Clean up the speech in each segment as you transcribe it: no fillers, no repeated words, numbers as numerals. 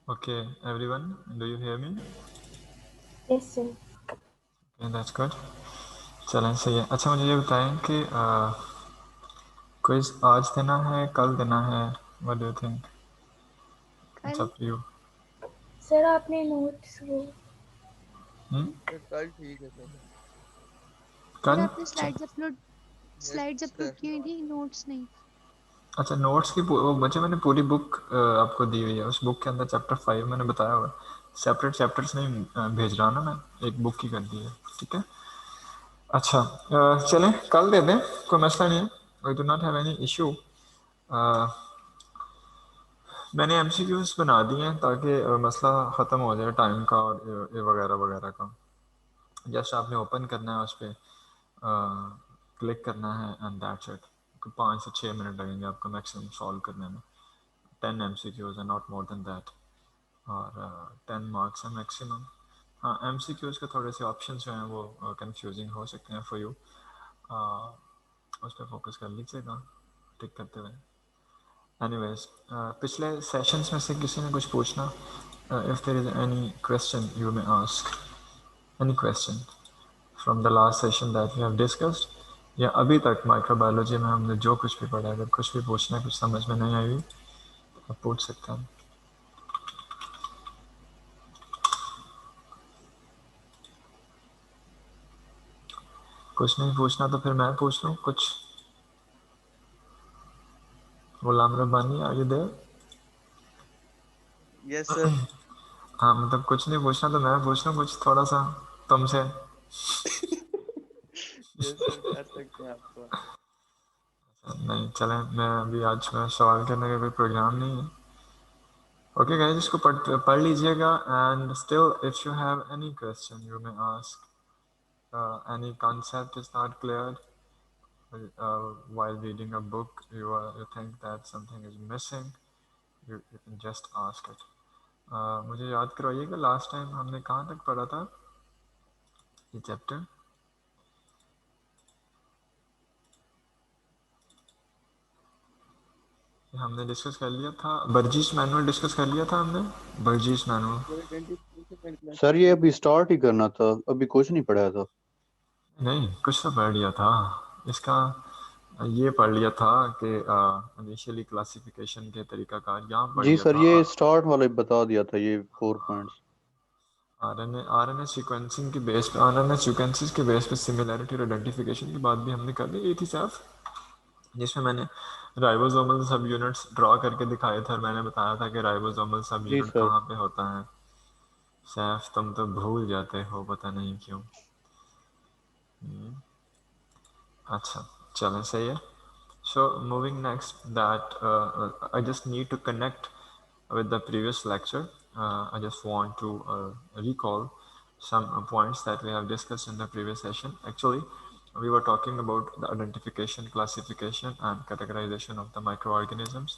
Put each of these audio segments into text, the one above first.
Okay, everyone, do you hear me? Yes, sir. Okay, that's good. चलें सही है। अच्छा मुझे ये बताएं कि क्विज आज देना है कल देना है? What do you think? It's कल अप टू यू। सर आपने नोट्स वो सर कल ठीक है सर। सर कल आपने स्लाइड्स अपलोड की हुई थी, नोट्स नहीं। अच्छा नोट्स की वो बच्चे मैंने पूरी बुक आपको दी हुई है। उस बुक के अंदर चैप्टर 5 मैंने बताया हुआ है। सेपरेट चैप्टर्स नहीं भेज रहा ना मैं, एक बुक ही कर दी है। ठीक है। अच्छा चलें कल दे दें, कोई मसला नहीं है। I do not have any issue. मैंने एमसीक्यूज बना दिए हैं ताकि मसला ख़त्म हो जाए टाइम का और ये वगैरह वगैरह का। जस्ट आपने ओपन करना है, उस पर क्लिक करना है एंड दैट्स इट। 5 से 6 मिनट लगेंगे आपको मैक्सिमम सॉल्व करने में। 10 MCQs है, नॉट मोर देन दैट। और 10 मार्क्स है मैक्सिमम। हाँ MCQs के थोड़े से ऑप्शन जो हैं वो कंफ्यूजिंग हो सकते हैं फॉर यू। उस पर फोकस कर लीजिएगा टिक करते हुए। एनीवेज पिछले सेशंस में से किसी ने कुछ पूछना? If there is any question you may ask, any question from the last session that we have discussed, या अभी तक माइक्रोबायोलॉजी में हमने जो कुछ भी पढ़ा है, अगर कुछ भी पूछना है, कुछ समझ में नहीं आई तो आप पूछ सकते हैं। कुछ नहीं पूछना तो फिर मैं पूछ लूँ कुछ। Ghulam Rabbani are you there? Yes sir. हाँ मतलब कुछ नहीं पूछना तो मैं पूछ लूँ कुछ थोड़ा सा तुमसे। यस सर कर सकते हैं आपको। नहीं चलें, मैं अभी आज में सवाल करने का कोई प्रोग्राम नहीं है। ओके गाइस, इसको पढ़ लीजिएगा and still if you have any question you may ask. Any concept is not clear while reading a book, you think that something is missing, you can just ask it. मुझे याद करवाइएगा last time हमने कहाँ तक पढ़ा था ये chapter? हमने डिस्कस कर लिया था, बर्जीस मैनुअल डिस्कस कर लिया था हमने, Verghese manual. Sir identification and sir ये अभी क्लासिफिकेशन। स्टार्ट ही करना था, अभी कुछ नहीं पढ़ाया था। नहीं कुछ तो पढ़ लिया था इसका। ये पढ़ लिया था कि इनिशियली क्लासिफिकेशन के तरीकाकार यहाँ पढ़ जी लिया सर, था। ये स्टार्ट वाला ही बता दिया था, ये 4 पॉइंट्स। आरएनए सीक्वेंसिंग के बेस पे, आरएनए सीक्वेंसेस के बेस पे सिमिलैरिटी और आइडेंटिफिकेशन की बात भी हमने कर ली थी साहब, जिसमें मैंने राइबोसोमल सब यूनिट्स ड्रॉ करके दिखाए थे और मैंने बताया था कि राइबोसोमल सब जी यूनिट सर। कहाँ पे होता है। सैफ तुम तो भूल जाते हो, पता नहीं क्यों। अच्छा चलें सही है। So moving next, that I just need to connect with the previous lecture. I just want to recall some points that we have discussed in the previous session. Actually, we were talking about the identification, classification, and categorization of the microorganisms.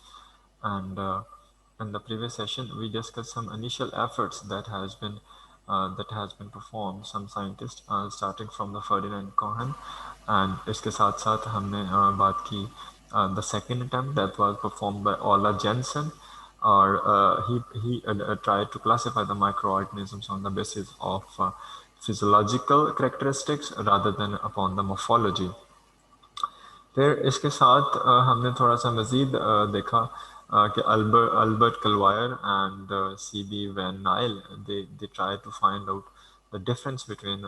And in the previous session, we discussed some initial efforts that has been performed, some scientists starting from the Ferdinand Cohen, and इसके साथ साथ हमने बात की the second attempt that was performed by Ola Jensen, or he tried to classify the microorganisms on the basis of physiological characteristics rather than upon the morphology. फिर इसके साथ हमने थोड़ा सा मज़ीद देखा कि अल्बर्ट कलवायर and C B van Niel they try to find out the difference between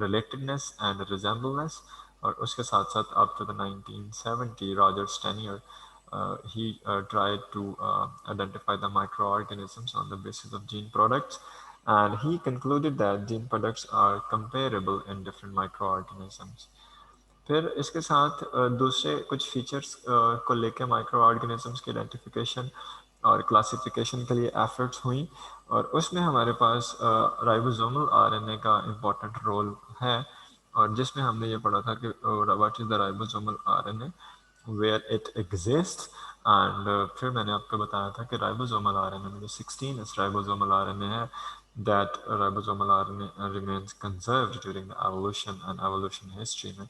relatedness and resemblance. और उसके साथ साथ up to the 1970 Roger Stanier he tried to identify the microorganisms on the basis of gene products, and he concluded that gene products are comparable in different microorganisms. फिर इसके साथ दूसरे कुछ features को लेके माइक्रो ऑर्गेनिजम्स के identification और classification के लिए एफर्ट्स हुई, और उसमें हमारे पास राइबोसोमल आरएनए का इम्पोर्टेंट रोल है। और जिसमें हमने ये पढ़ा था कि what is the ribosomal RNA, where it exist. And फिर मैंने आपको बताया था कि राइबोसोमल आरएनए में जो 16 राइबोसोमल आरएनए है, that ribosomal RNA remains conserved during the evolution and evolution history में।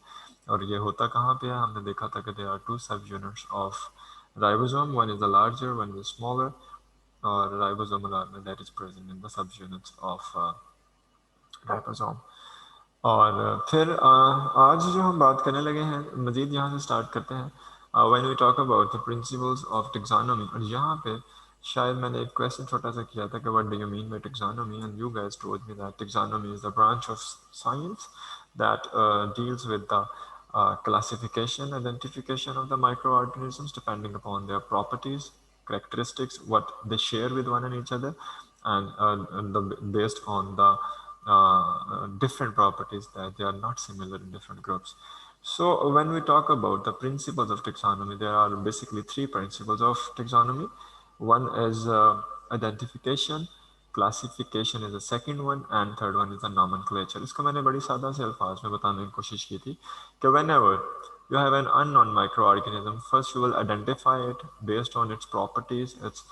और ये होता कहाँ पे है? हमने देखा था कि there are two subunits of ribosome, one is the larger, one is smaller, और ribosomal RNA that is present in the subunits of ribosome. और फिर आज जो हम बात करने लगे हैं मज़ीद यहाँ से स्टार्ट करते हैं when we talk about the principles of taxonomy. और यहाँ पे शायद मैंने एक क्वेश्चन छोटा सा किया था कि what do you mean by taxonomy, and you guys told me that taxonomy is the branch of science that deals with the classification, identification of the microorganisms depending upon their properties, characteristics, what they share with one and each other, and based on the different properties that they are not similar in different groups. So when we talk about the principles of taxonomy, there are basically three principles of taxonomy. One is identification, classification is the second one, and third one is the nomenclature. इसको मैंने बड़ी सादा से अल्फाज में बताने की कोशिश की थी कि whenever you have an unknown microorganism, first you will identify it based on its properties, its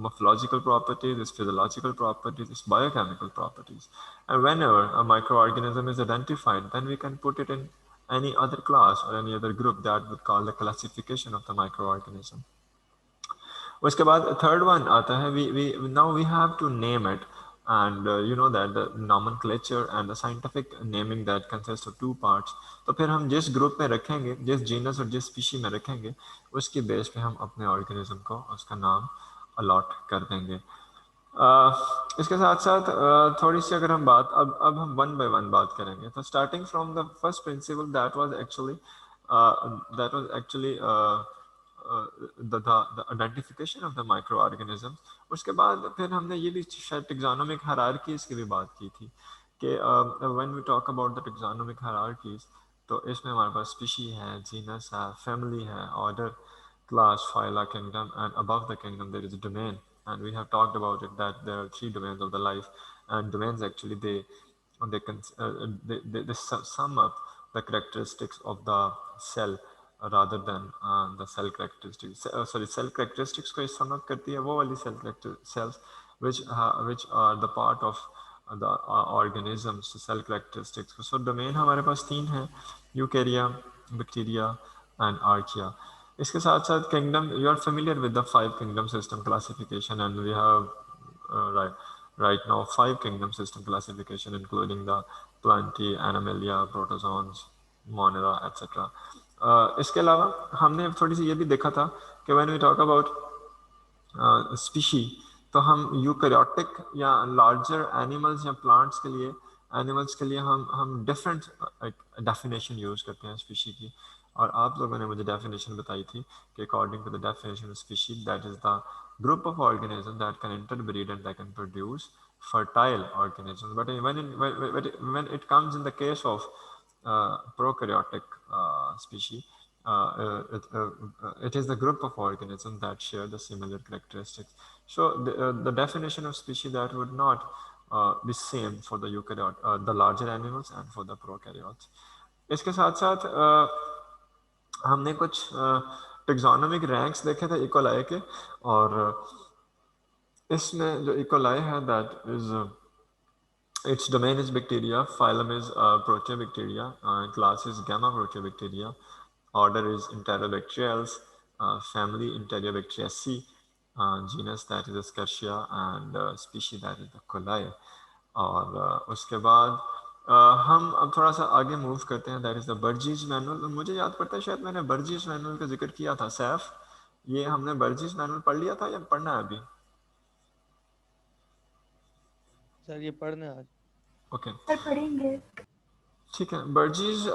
morphological properties, its physiological properties, its biochemical properties. And whenever a microorganism is identified, then we can put it in any other class or any other group that would call the classification of the microorganism. उसके बाद third one आता है we now we have to name it, and you know that the nomenclature and the scientific naming that consist of two parts. तो फिर हम जिस group में रखेंगे, जिस जीनस और जिस स्पीशी में रखेंगे, उसकी बेस पे हम अपने ऑर्गेनिज्म को उसका नाम अलॉट कर देंगे। इसके साथ साथ थोड़ी सी अगर हम बात अब हम वन बाय वन बात करेंगे। तो starting from the first principle that was actually the identification of the microorganisms। उसके बाद फिर हमने ये भी शायद taxonomic hierarchies की भी बात की थी कि when we talk about the taxonomic hierarchies, तो इसमें हमारे पास species है, genus है, family है, order, class, phyla, kingdom, and above the kingdom there is a domain, and we have talked about it that there are three domains of the life, and domains actually they sum up the characteristics of the cell rather than the cell characteristics. Cell characteristics को sum up करती है वो वाली cells which are the part of the organisms, cell characteristics. So domain हमारे पास तीन हैं, Eukarya, bacteria and archaea. इसके साथ साथ kingdom, you are familiar with the 5 kingdom system classification, and we have right now 5 kingdom system classification including the Plantae, Animalia, Protozoans, Monera, etc. इसके अलावा हमने थोड़ी सी ये भी देखा था कि when we talk about species, तो हम यूकैरियोटिक या लार्जर एनिमल्स या प्लांट्स के लिए हम डिफरेंट डेफिनेशन यूज़ करते हैं स्पीशी की। और आप लोगों ने मुझे डेफिनेशन बताई थी कि according to the definition of species, that is the group of organism that can interbreed and that can produce fertile organisms. But when it comes in the case of prokaryotic species, it is the group of organisms that share the similar characteristics. So the definition of species that would not be same for the eukaryote, the larger animals, and for the prokaryotes. इसके साथ साथ हमने कुछ taxonomic ranks देखे थे E coli के, और इसमें जो इकोलाई है that is its domain is bacteria, phylum is Proteobacteria, class is Gamma Proteobacteria, order is Enterobacteriales, family Enterobacteriaceae, genus that is Escherichia, and species that is the Coli. और उसके बाद हम अब थोड़ा सा आगे मूव करते हैं, दैट इज़ द बर्जीज मैनुअल। मुझे याद पड़ता है शायद मैंने बर्जीज मैनुअल का जिक्र किया था। सैफ, ये हमने बर्जीज मैनुअल पढ़ लिया था या पढ़ना है अभी? सर ये पढ़ना है आज। ओके सर पढ़ेंगे। ठीक है। Bergey's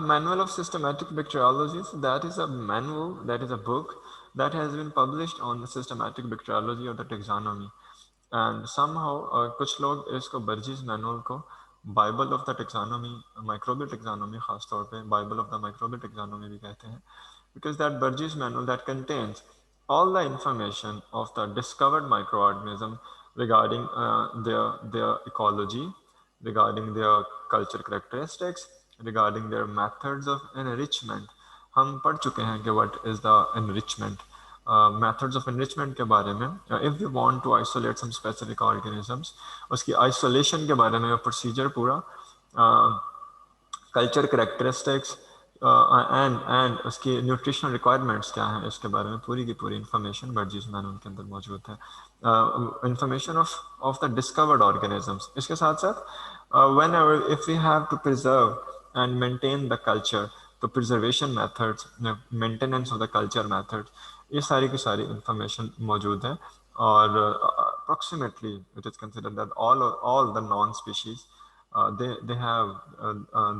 manual of systematic bacteriology, that is a manual, that is a book that has been published on the systematic bacteriology of the taxonomy, and somehow कुछ लोग इसको बर्जीज मैनुअल को Bible of the taxonomy, microbial taxonomy खास तौर पे Bible of the microbial taxonomy भी कहते हैं, because that Burgess manual that contains all the information of the discovered microorganism regarding their ecology, regarding their culture characteristics, regarding their methods of enrichment. हम पढ़ चुके हैं कि what is the enrichment, methods of enrichment के बारे में, if we want to isolate some specific organisms, उसकी isolation के बारे में procedure पूरा, culture characteristics, एंड उसकी न्यूट्रिशनल रिक्वायरमेंट्स क्या हैं, इसके बारे में पूरी की पूरी इंफॉर्मेशन बर्जीज मैनुअल के अंदर मौजूद है। Information of the discovered organisms. इसके साथ साथ whenever if we have to preserve and maintain the culture, तो preservation methods, maintenance of the culture methods, ये सारी की सारी information मौजूद है। और approximately it is considered that all the non species they have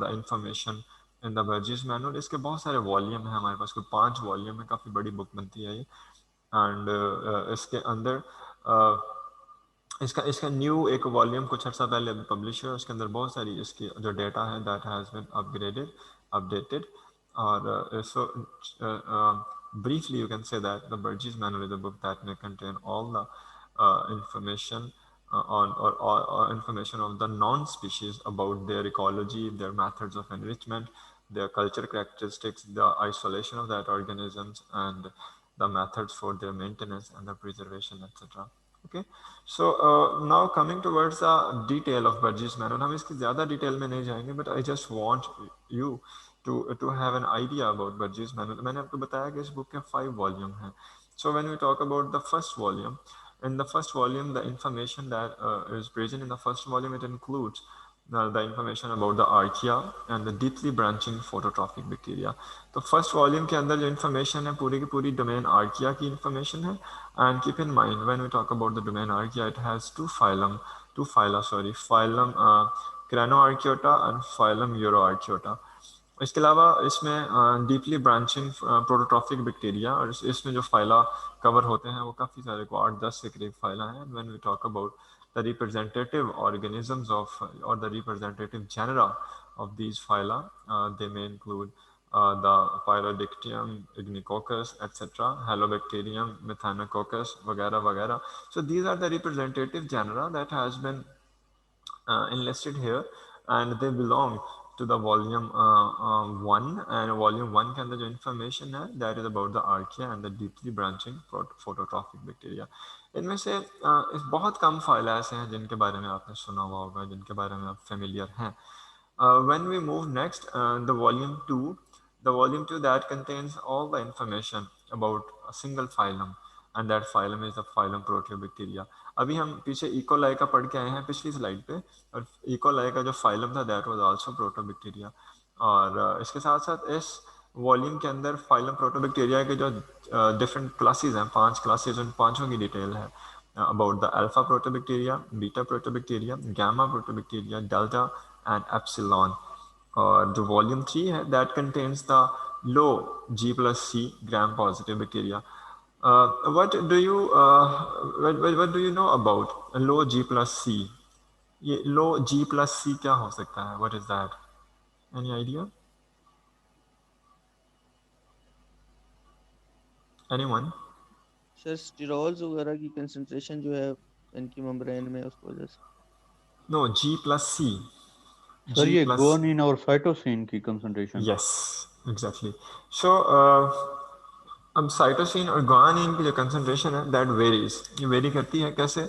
the information in the Burgess manual। इसके बहुत सारे वॉल्यूम है हमारे पास, कोई 5 वॉल्यूम है, काफ़ी बड़ी बुक बनती है ये। एंड इसके अंदर इसका इसका न्यू एक वॉल्यूम कुछ अर्सा पहले पब्लिश हुआ, उसके अंदर बहुत सारी इसकी जो डेटा है that has been upgraded updated. और so briefly you can say that the Burgess manual is a book that may contain all the information or information of the non-species about their ecology, their methods of enrichment, their culture characteristics, the isolation of that organisms, and the methods for their maintenance and the preservation, etc. Okay, so now coming towards the detail of Burgess manual, हम इसकी ज़्यादा detail में नहीं जाएंगे, but I just want you to have an idea about Burgess manual। मैंने आपको बताया कि इस बुक के 5 वॉल्यूम हैं। So when we talk about the first volume, in the first volume, the information that is present in the first volume, it includes the information about the archaea and the deeply branching phototrophic bacteria। तो first volume के अंदर जो information है पूरी की पूरी domain archaea की information है। And keep in mind when we talk about the domain archaea, it has two phyla phylum Crenarchaeota and phylum Euryarchaeota. इसके अलावा इसमें डीपली ब्रांचिंग प्रोटोट्रॉफिक बैक्टीरिया, और इसमें जो फाइला कवर होते हैं वो काफ़ी सारे को 8-10 के करीब फाइला हैं। When we talk about the representative organisms of और the representative genera of these phyla, they may include the Pyrodictyum, Ignicoccus, etc., Halobacterium, Methanococcus, वगैरह वगैरह। So these are the representative genera that has been enlisted here, and they belong to the volume 1। and volume 1 के अंदर जो information है that is about the archaea and the deeply branching phototrophic bacteria। इनमें से इस बहुत कम file ऐसे हैं जिनके बारे में आपने सुना हुआ होगा, जिनके बारे में आप फेमिलियर हैं। When we move next, the volume 2 that contains all the information about a single phylum, and that phylum is the phylum Proteobacteria। अभी हम पीछे इकोलाई का पढ़ के आए हैं पिछली स्लाइड पे, और इकोलाई का जो फाइलम था दैट वाज आल्सो प्रोटोबैक्टीरिया। और इसके साथ साथ इस वॉल्यूम के अंदर फाइलम प्रोटोबैक्टीरिया के जो डिफरेंट क्लासेस हैं, 5 क्लासेस, उन पांचों की डिटेल है about the alpha protobacteria, beta protobacteria, gamma protobacteria, delta and epsilon। और जो वॉल्यूम 3 है that contains the low G plus C gram positive bacteria। what do you know about low G plus C? ये low G plus C क्या हो सकता है? What is that? Any idea? Anyone? Sir sterols वगैरह की concentration जो है इनकी मेम्ब्रेन में, उसकी वजह से। No, G plus C। Sir G ये plus गुआनिन और साइटोसिन की कंसंट्रेशन। yes, exactly। So अब साइटोसिन और गुआनिन की जो कंसंट्रेशन है दैट वेरीज, ये वेरी करती है कैसे?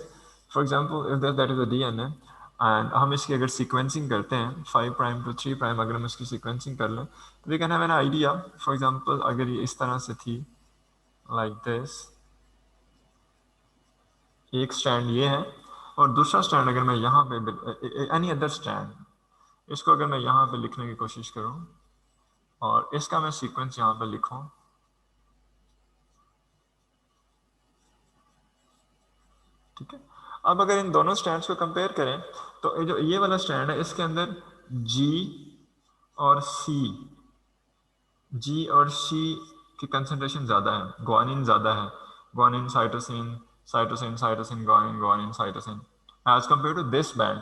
For example if that is a DNA and हम इसकी अगर सीक्वेंसिंग करते हैं 5 प्राइम टू 3 प्राइम, अगर हम इसकी सीक्वेंसिंग कर लें तो we can have an idea. For example अगर ये इस तरह से थी लाइक दिस, एक स्ट्रैंड ये है और दूसरा स्ट्रैंड अगर मैं यहाँ पे एनी अदर स्ट्रैंड, इसको अगर मैं यहाँ पे लिखने की कोशिश करूँ और इसका मैं सीक्वेंस यहाँ पे लिखूँ, ठीक है। अब अगर इन दोनों स्ट्रैंड्स को कंपेयर करें तो जो ये वाला स्ट्रैंड है इसके अंदर G और C की कंसंट्रेशन ज़्यादा है, ग्वानिन ज़्यादा है, guanine cytosine cytosine cytosine guanine guanine cytosine as compare to this band.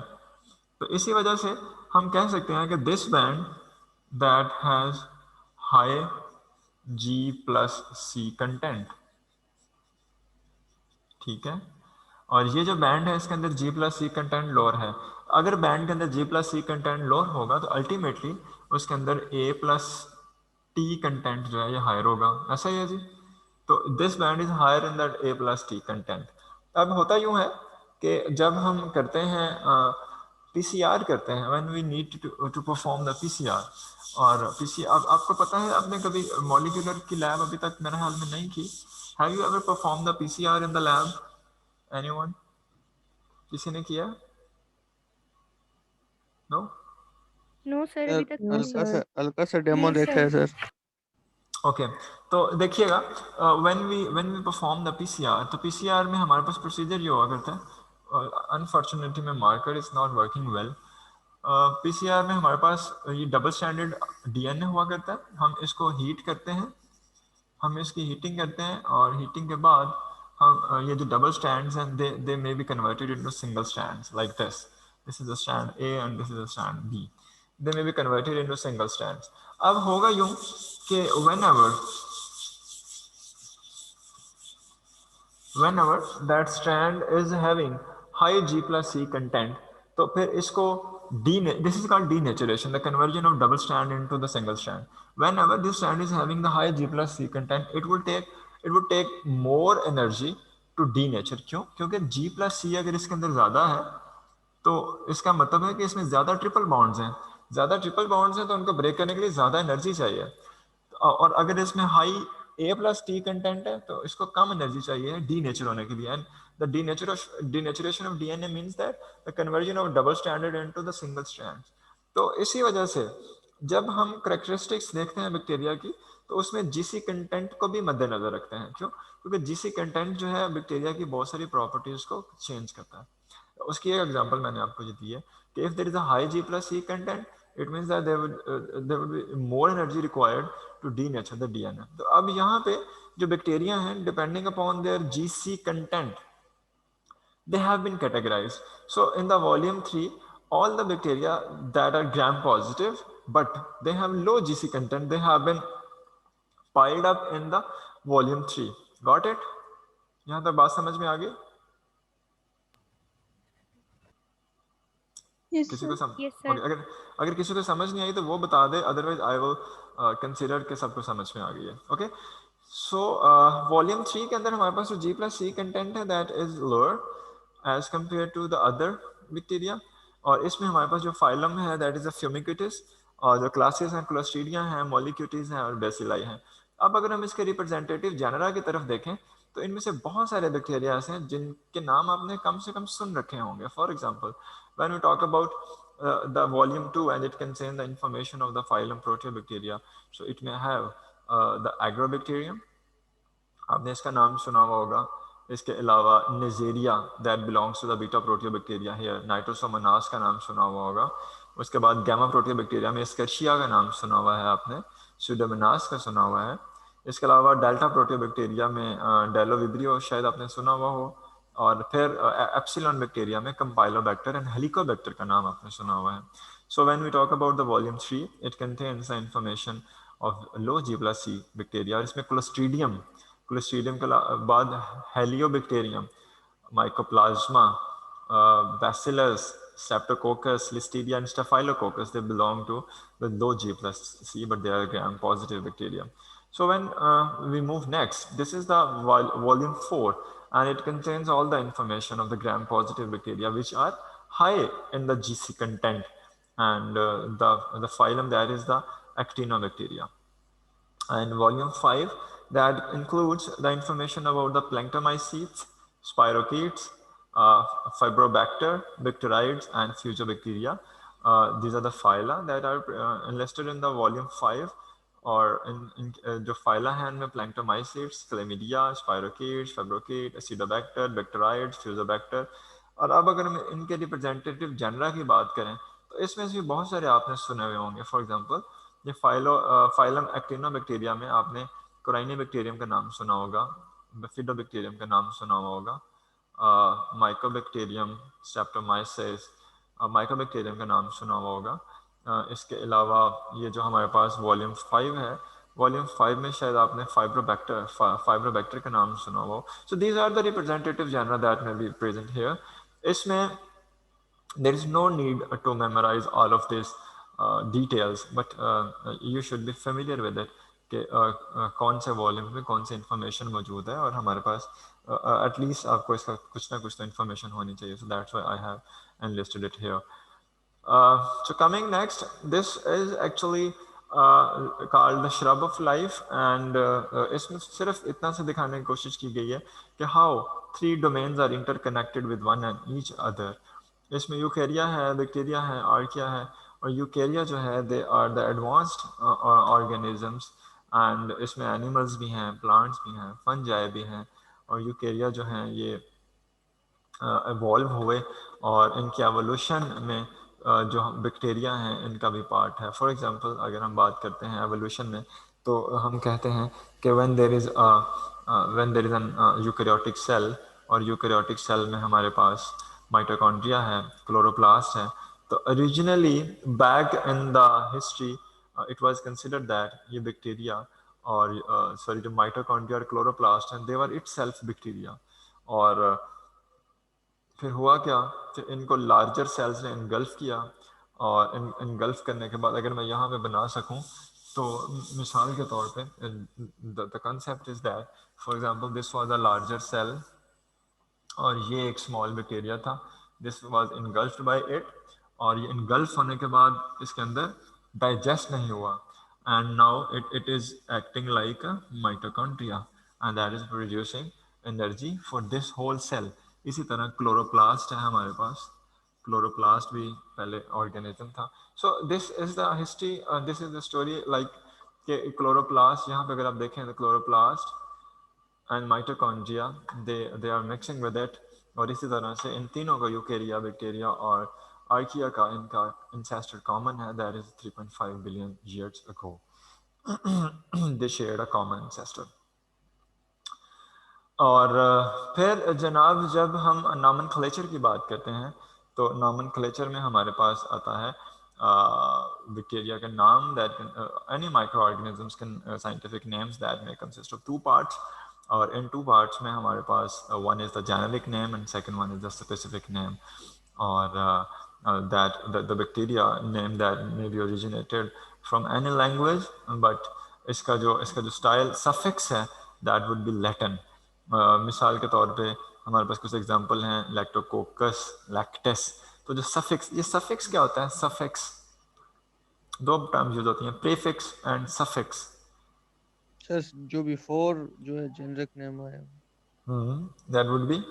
तो इसी वजह से हम कह सकते हैं कि this band that has high G plus C content, ठीक है। और ये जो बैंड है इसके अंदर G plus C content lower है। अगर बैंड के अंदर G plus C content lower होगा तो अल्टीमेटली उसके अंदर A plus T कंटेंट जो है ये हायर होगा, ऐसा ही है जी। तो this band is higher in that A plus T content. अब होता यूँ है कि जब हम करते हैं PCR करते हैं, when we need to perform the PCR। और अब आपको पता है, आपने कभी मॉलिक्यूलर की लैब अभी तक मेरे ख्याल में नहीं की। Have you ever perform the PCR in the lab? Anyone? किसी ने किया? नो? नो सर, अभी तक तो नहीं। हल्का सा डेमो नहीं देखा है सर। सर। ओके तो देखिएगा, when we perform the PCR, तो PCR में हमारे पास प्रोसीजर ये हुआ करता है। अनफॉर्चुनेटली में marker is not working well. PCR में हमारे पास ये डबल स्टैंडर्ड DNA हुआ करता है। हम इसको हीट करते हैं, हम इसकी हीटिंग करते हैं, और हीटिंग के बाद हम ये जो डबल स्टैंड्स हैं they may be converted into single strands like this is the strand A and this is the strand B। They may be converted into single strands. अब होगा यूं कि whenever that strand is having high G plus C content, तो फिर इसको this is called denaturation, the conversion of double strand into the single strand. Whenever this strand is having the high G plus C content, it would take more energy to denature। क्यों? क्योंकि G plus C अगर इसके अंदर ज़्यादा है तो इसका मतलब है कि इसमें ज़्यादा ट्रिपल बॉन्ड्स हैं। ज़्यादा ट्रिपल बॉन्ड्स हैं तो उनको ब्रेक करने के लिए ज़्यादा एनर्जी चाहिए। और अगर इसमें high A plus T content है तो इसको कम एनर्जी चाहिए डीनेचर होने के लिए। And the denaturation of DNA means that the conversion of double standard into the single strand. तो इसी वजह से जब हम करेक्टरिस्टिक्स देखते हैं बैक्टीरिया की, तो उसमें जीसी कंटेंट को भी मद्देनजर रखते हैं। क्यों? क्योंकि जीसी कंटेंट जो है बैक्टीरिया की बहुत सारी प्रॉपर्टीज को चेंज करता है। उसकी एक एग्जांपल मैंने आपको ये दी है कि if there is a high G plus C content, it means that there would be more energy required to denature the DNA। तो अब यहाँ पे जो बैक्टीरिया हैं, depending upon their GC content, they have been categorized। So in the volume 3, all the bacteria that are gram positive but they have low GC content, they have been piled up in the volume 3। Got it? यहाँ तक बात समझ में आ गई? Yes किसी sir. को yes okay, sir. अगर किसी को समझ नहीं आई तो वो बता दे, अदरवाइज आई विल कंसीडर कि सबको समझ में आ गई है। ओके सो वॉल्यूम 3 के अंदर हमारे पास जो G plus C कंटेंट है that is lower as compare to the other bacteria. और इसमें हमारे पास जो फाइलम है दैट इज अ फ्यूमिक्यूटिस, और जो क्लासेस हैं क्लोस्ट्रीडिया हैं, मोलिक्यूटिस हैं और बेसिलाई हैं। अब अगर हम इसके रिप्रेजेंटेटिव जेनरा की तरफ देखें तो इनमें से बहुत सारे बैक्टीरिया ऐसे हैं जिनके नाम आपने कम से कम सुन रखे होंगे। For example when we talk about the volume 2 and it contains the information of the phylum Proteobacteria, so it may have the Agrobacterium, आपने इसका नाम सुना हुआ होगा। इसके अलावा Neisseria that belongs to the beta proteobacteria here, Nitrosomonas का नाम सुना हुआ होगा। उसके बाद गैमा प्रोटियोबैक्टीरिया में स्कर्शिया का नाम सुना हुआ है आपने, स्यूडोमोनास का सुना हुआ है। इसके अलावा डेल्टा प्रोटियोबैक्टीरिया में डेलोविब्रियो शायद आपने सुना हुआ हो। और फिर एप्सिलॉन बैक्टीरिया में कंपाइलोबैक्टर एंड हेलिकोबैक्टर का नाम आपने सुना हुआ है। So when we talk about the volume 3, it contains the information of low G plus C bacteria. और इसमें क्लोस्ट्रीडियम के बाद Heliobacterium, Mycoplasma, Bacillus, Streptococcus, Listeria and Staphylococcus, they belong to the low G plus C but they are gram positive bacteria। So when we move next, this is the volume 4 and it contains all the information of the gram positive bacteria which are high in the GC content, and the phylum that is the Actinobacteria। And volume 5 that includes the information about the planktomycetes, spirochetes, fibrobacter, bacterides, and fusobacteria। These are the phyla that are enlisted in the volume 5। और जो phyla हैं उनमें प्लैंक्टोमाइसीट्स, chlamydia, स्पाइरोकीट्स, फाइब्रोकीट, एसिडोबैक्टर, बैक्टीराइड्स, फ्यूजोबैक्टर। और अब अगर हम इनके representative genre की बात करें तो इसमें से बहुत सारे आपने सुने हुए होंगे। फॉर एग्जांपल ये फाइलम एक्टिनोबैक्टीरिया में आपने कोराइनिबैक्टीरियम का नाम सुना होगा, बिफिडोबैक्टीरियम का नाम सुना हुआ होगा, माइकोबैक्टीरियम, स्ट्रेप्टोमाइसिस, माइकोबैक्टीरियम का नाम सुना हुआ होगा। इसके अलावा ये जो हमारे पास वॉल्यूम 5 है, वॉल्यूम 5 में शायद आपने फाइब्रोबैक्टर का नाम सुना हुआ। So these are the representative genera that may be present here. इसमें there is no need to memorize all of these details, but you should be familiar with it कि कौन से वॉल्यूम में कौन सी इंफॉर्मेशन मौजूद है, और हमारे पास एटलीस्ट आपको इसका कुछ ना कुछ तो इन्फॉर्मेशन होनी चाहिए। So that's why I have enlisted it here. So coming next, this is actually called the shrub of life, and इसमें सिर्फ इतना से दिखाने की कोशिश की गई है कि how three domains are interconnected with one and each other. इसमें यूकेरिया है, बैक्टीरिया है, आर्किया है, और यूकेरिया जो है they are the advanced organisms, and इसमें एनिमल्स भी हैं, प्लांट्स भी हैं, फंजाई भी हैं, और यूकेरिया जो हैं ये एवॉल्व हुए और इनकी एवोल्यूशन में जो बैक्टीरिया हैं इनका भी पार्ट है. फॉर एग्जांपल अगर हम बात करते हैं एवोल्यूशन में, तो हम कहते हैं कि when there is an eukaryotic cell, और यूकैरियोटिक सेल में हमारे पास माइटोकॉन्ड्रिया है, क्लोरोप्लास्ट है, तो originally back in the history it was considered that ये बैक्टीरिया और सॉरी जो माइटोकॉन्ड्रिया और क्लोरोप्लास्ट हैं दे वर इटसेल्फ बैक्टीरिया. और फिर हुआ क्या कि इनको लार्जर सेल्स ने इनगल्फ किया, और इनगल्फ करने के बाद अगर मैं यहाँ पे बना सकूँ तो मिसाल के तौर पे the concept is that for example this was a larger cell और ये एक स्मॉल बैक्टीरिया था, this was engulfed by it, और ये इनगल्फ होने के बाद इसके अंदर डाइजेस्ट नहीं हुआ, and now it is acting like a mitochondria and that is producing energy for this whole cell. इसी तरह क्लोरोप्लास्ट है हमारे पास, क्लोरोप्लास्ट भी पहले ऑर्गेनिज्म था. So this is the history, this is the story like कि क्लोरोप्लास्ट, यहाँ पे अगर आप देखें तो chloroplast and mitochondria they are mixing with it, और इसी तरह से इन तीनों का यूकेरिया, बैक्टीरिया और आर्किया का इनका इंसेस्टर कॉमन है, that is 3.5 billion years ago they shared a common ancestor. और फिर जनाब जब हम नॉमेनक्लेचर की बात करते हैं तो नॉमेनक्लेचर में हमारे पास आता है बैक्टीरिया का नाम, that any micro organisms can scientific names that may consist of 2 parts, और इन 2 पार्ट्स में हमारे पास one is the generic name and second one is the specific name. और that the bacteria name that may be originated from any language, but इसका जो style suffix है that would be Latin. मिसाल के तौर पे हमारे पास कुछ एग्जांपल हैं, लैक्टोकोकस, लैक्टस. तो जो सफिक्स, ये सफिक्स क्या होता है? सफिक्स 2 टर्म्स यूज होती हैं, प्रीफिक्स एंड सफिक्स. सर जो बिफोर जो है जेनरिक नेम आया दैट वुड बी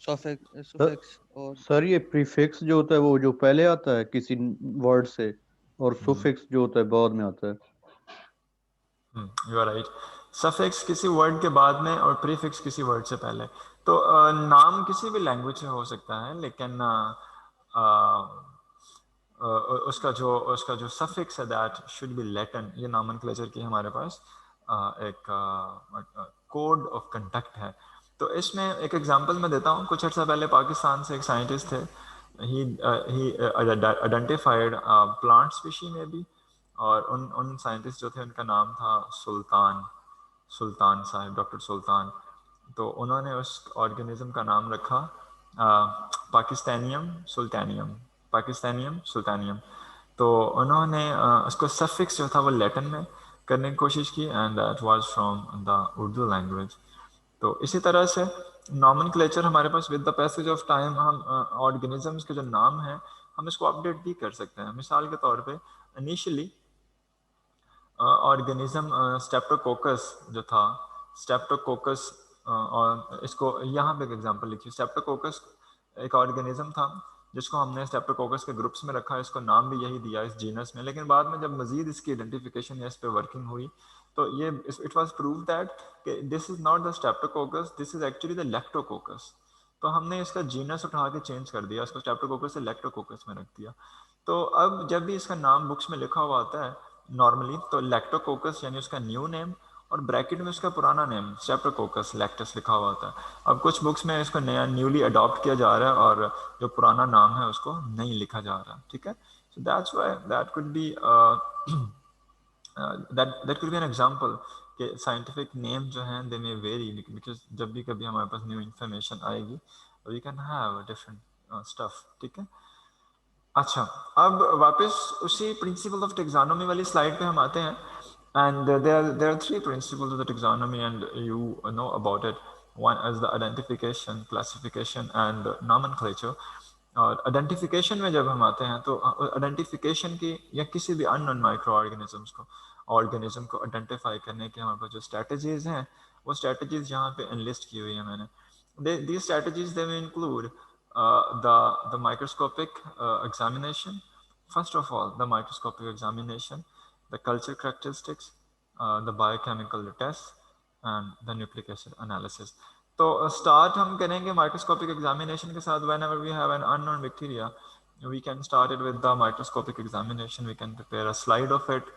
सफिक्स. और सर ये प्रीफिक्स जो होता है वो जो पहले आता है किसी वर्ड से, और सुफिक्स जो होता है बाद में आता है. You are right. सफिक्स किसी वर्ड के बाद में और प्रीफिक्स किसी वर्ड से पहले. तो नाम किसी भी लैंग्वेज से हो सकता है, लेकिन उसका जो सफिक्स है दैट शुड बी लैटिन. ये नॉमेनक्लेचर की हमारे पास एक कोड ऑफ कंडक्ट है. तो इसमें एक एग्जांपल मैं देता हूँ. कुछ अर्सा पहले पाकिस्तान से एक साइंटिस्ट थे, ही आइडेंटिफाइड प्लांट स्पीशी में भी, और उन साइंटिस्ट जो थे उनका नाम था सुल्तान साहब, डॉक्टर सुल्तान. तो उन्होंने उस ऑर्गेनिज्म का नाम रखा पाकिस्तानियम सुल्तानियम. तो उन्होंने उसको सफिक्स जो था वो लैटिन में करने की कोशिश की, and that was from the Urdu language. तो इसी तरह से नॉमेनक्लेचर हमारे पास with the passage of time हम ऑर्गेनिजम्स के जो नाम हैं हम इसको अपडेट भी कर सकते हैं. मिसाल के तौर पे इनिशियली ऑर्गेनिज्म स्टेप्टोकोकस जो था, स्टेप्टोकोकस, और इसको यहाँ पे एक एग्जांपल लिखिए. स्टेप्टोकोकस एक ऑर्गेनिज्म था जिसको हमने स्टेप्टोकोकस के ग्रुप्स में रखा, इसको नाम भी यही दिया इस जीनस में. लेकिन बाद में जब मजीद इसकी आइडेंटिफिकेशन या इस पर वर्किंग हुई तो ये it was prove that this is not the streptococcus, this is actually the Lactococcus. तो हमने इसका जीनस उठा के चेंज कर दिया, इसको स्टेप्टोकोकस से लैक्टोकोकस में रख दिया. तो अब जब भी इसका नाम बुक्स में लिखा हुआ आता है नॉर्मली तो लैक्टोकोकस यानी उसका न्यू नेम, और ब्रैकेट में उसका पुराना नेम स्टेप्टोकोकस लैक्टस लिखा हुआ होता है. अब कुछ बुक्स में इसको नया न्यूली अडॉप्ट किया जा रहा है और जो पुराना नाम है उसको नहीं लिखा जा रहा. ठीक है. So that's why that could be that could be an example कि साइंटिफिक नेम जो हैं दे मे वेरी, बिकॉज जब भी कभी हमारे पास न्यू इन्फॉर्मेशन आएगी we can have different stuff. ठीक है. अच्छा, अब वापस उसी प्रिंसिपल ऑफ टेक्सोनोमी वाली स्लाइड पे हम आते हैं. And there are 3 principles of the taxonomy and you know about it. One is the identification, classification and nomenclature. और आइडेंटिफिकेशन में जब हम आते हैं तो आइडेंटिफिकेशन की या किसी भी अननोन माइक्रो ऑर्गेनिज्म को आइडेंटिफाई करने के हमारे पास जो स्ट्रेटजीज हैं वो स्ट्रेटजीज यहाँ पे एनलिस्ट की हुई है मैंने. These strategies they may include the microscopic examination. First of all, the microscopic examination, the culture characteristics, the biochemical tests, and the nucleic acid analysis. तो स्टार्ट हम करेंगे माइक्रोस्कोपिक एग्जामिनेशन के साथ. whenever we have an unknown bacteria, we can start it with the microscopic examination. We can prepare a slide of it.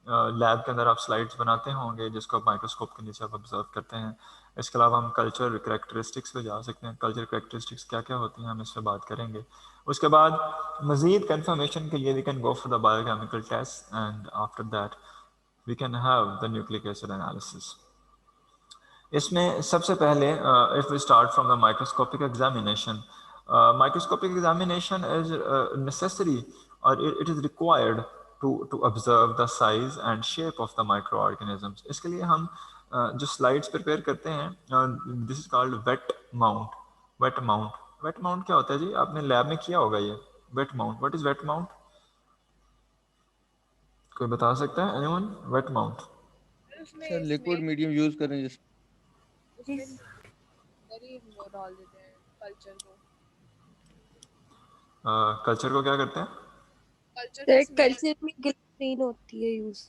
Lab के अंदर आप slides बनाते होंगे जिसको आप माइक्रोस्कोप के नीचे आप ऑब्जर्व करते हैं. इसके अलावा हम कल्चर करेक्टरिस्टिक्स पे जा सकते हैं. कल्चर करेक्टरिस्टिक्स क्या क्या होती हैं हम इस पर बात करेंगे. उसके बाद मजीद कंफर्मेशन के लिए we can go for the biochemical test and after that we can have the nucleic acid analysis. इसमें सबसे पहले if we start from the microscopic examination, microscopic examination is necessary और it is required to observe the size and shape of the microorganisms. इसके लिए हम जो slides prepare करते हैं this is called wet mount. Wet mount wet mount क्या होता है जी? आपने लैब में किया होगा ये wet mount. What is wet mount? कोई बता सकता है? Anyone? Wet mount sir liquid medium use करें जिस कल्चर को क्या करते हैं? कल्चर में ग्लिसरीन होती है यूज.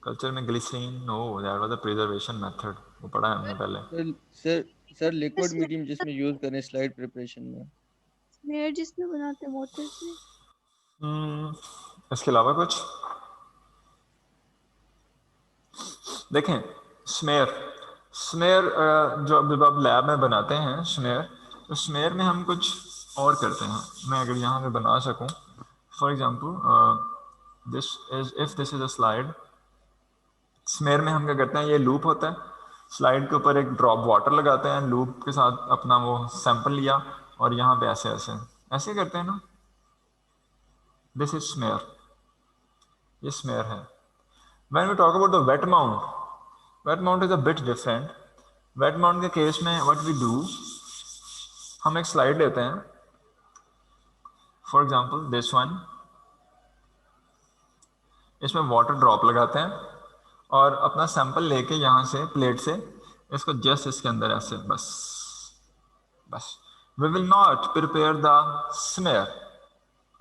कल्चर में glycerine? No, that was a preservation method. वो पढ़ा है हमने पहले. सर लिक्विड मीडियम जिसमें यूज करें स्लाइड प्रिपरेशन में. स्मेयर जिसमें बनाते हैं वाटर से. इसके अलावा कुछ देखें. स्मेयर जो जब आप लैब में बनाते हैं स्मेयर, तो स्मेयर में हम कुछ और करते हैं. मैं अगर यहाँ पे बना सकूँ, for example this is a slide. Smear में हम क्या करते हैं, ये लूप होता है, स्लाइड के ऊपर एक ड्रॉप वाटर लगाते हैं, लूप के साथ अपना वो सैंपल लिया और यहाँ पे ऐसे ऐसे ऐसे करते हैं ना. This is smear. ये स्मेयर है. When we talk about the wet mount is a bit different. Wet mount के केस में व्हाट वी डू, हम एक स्लाइड लेते हैं, फॉर एग्जाम्पल दिस वन. इसमें वाटर ड्रॉप लगाते हैं और अपना सैंपल लेके यहाँ से प्लेट से इसको जस्ट इसके अंदर ऐसे बस. We will not prepare the smear.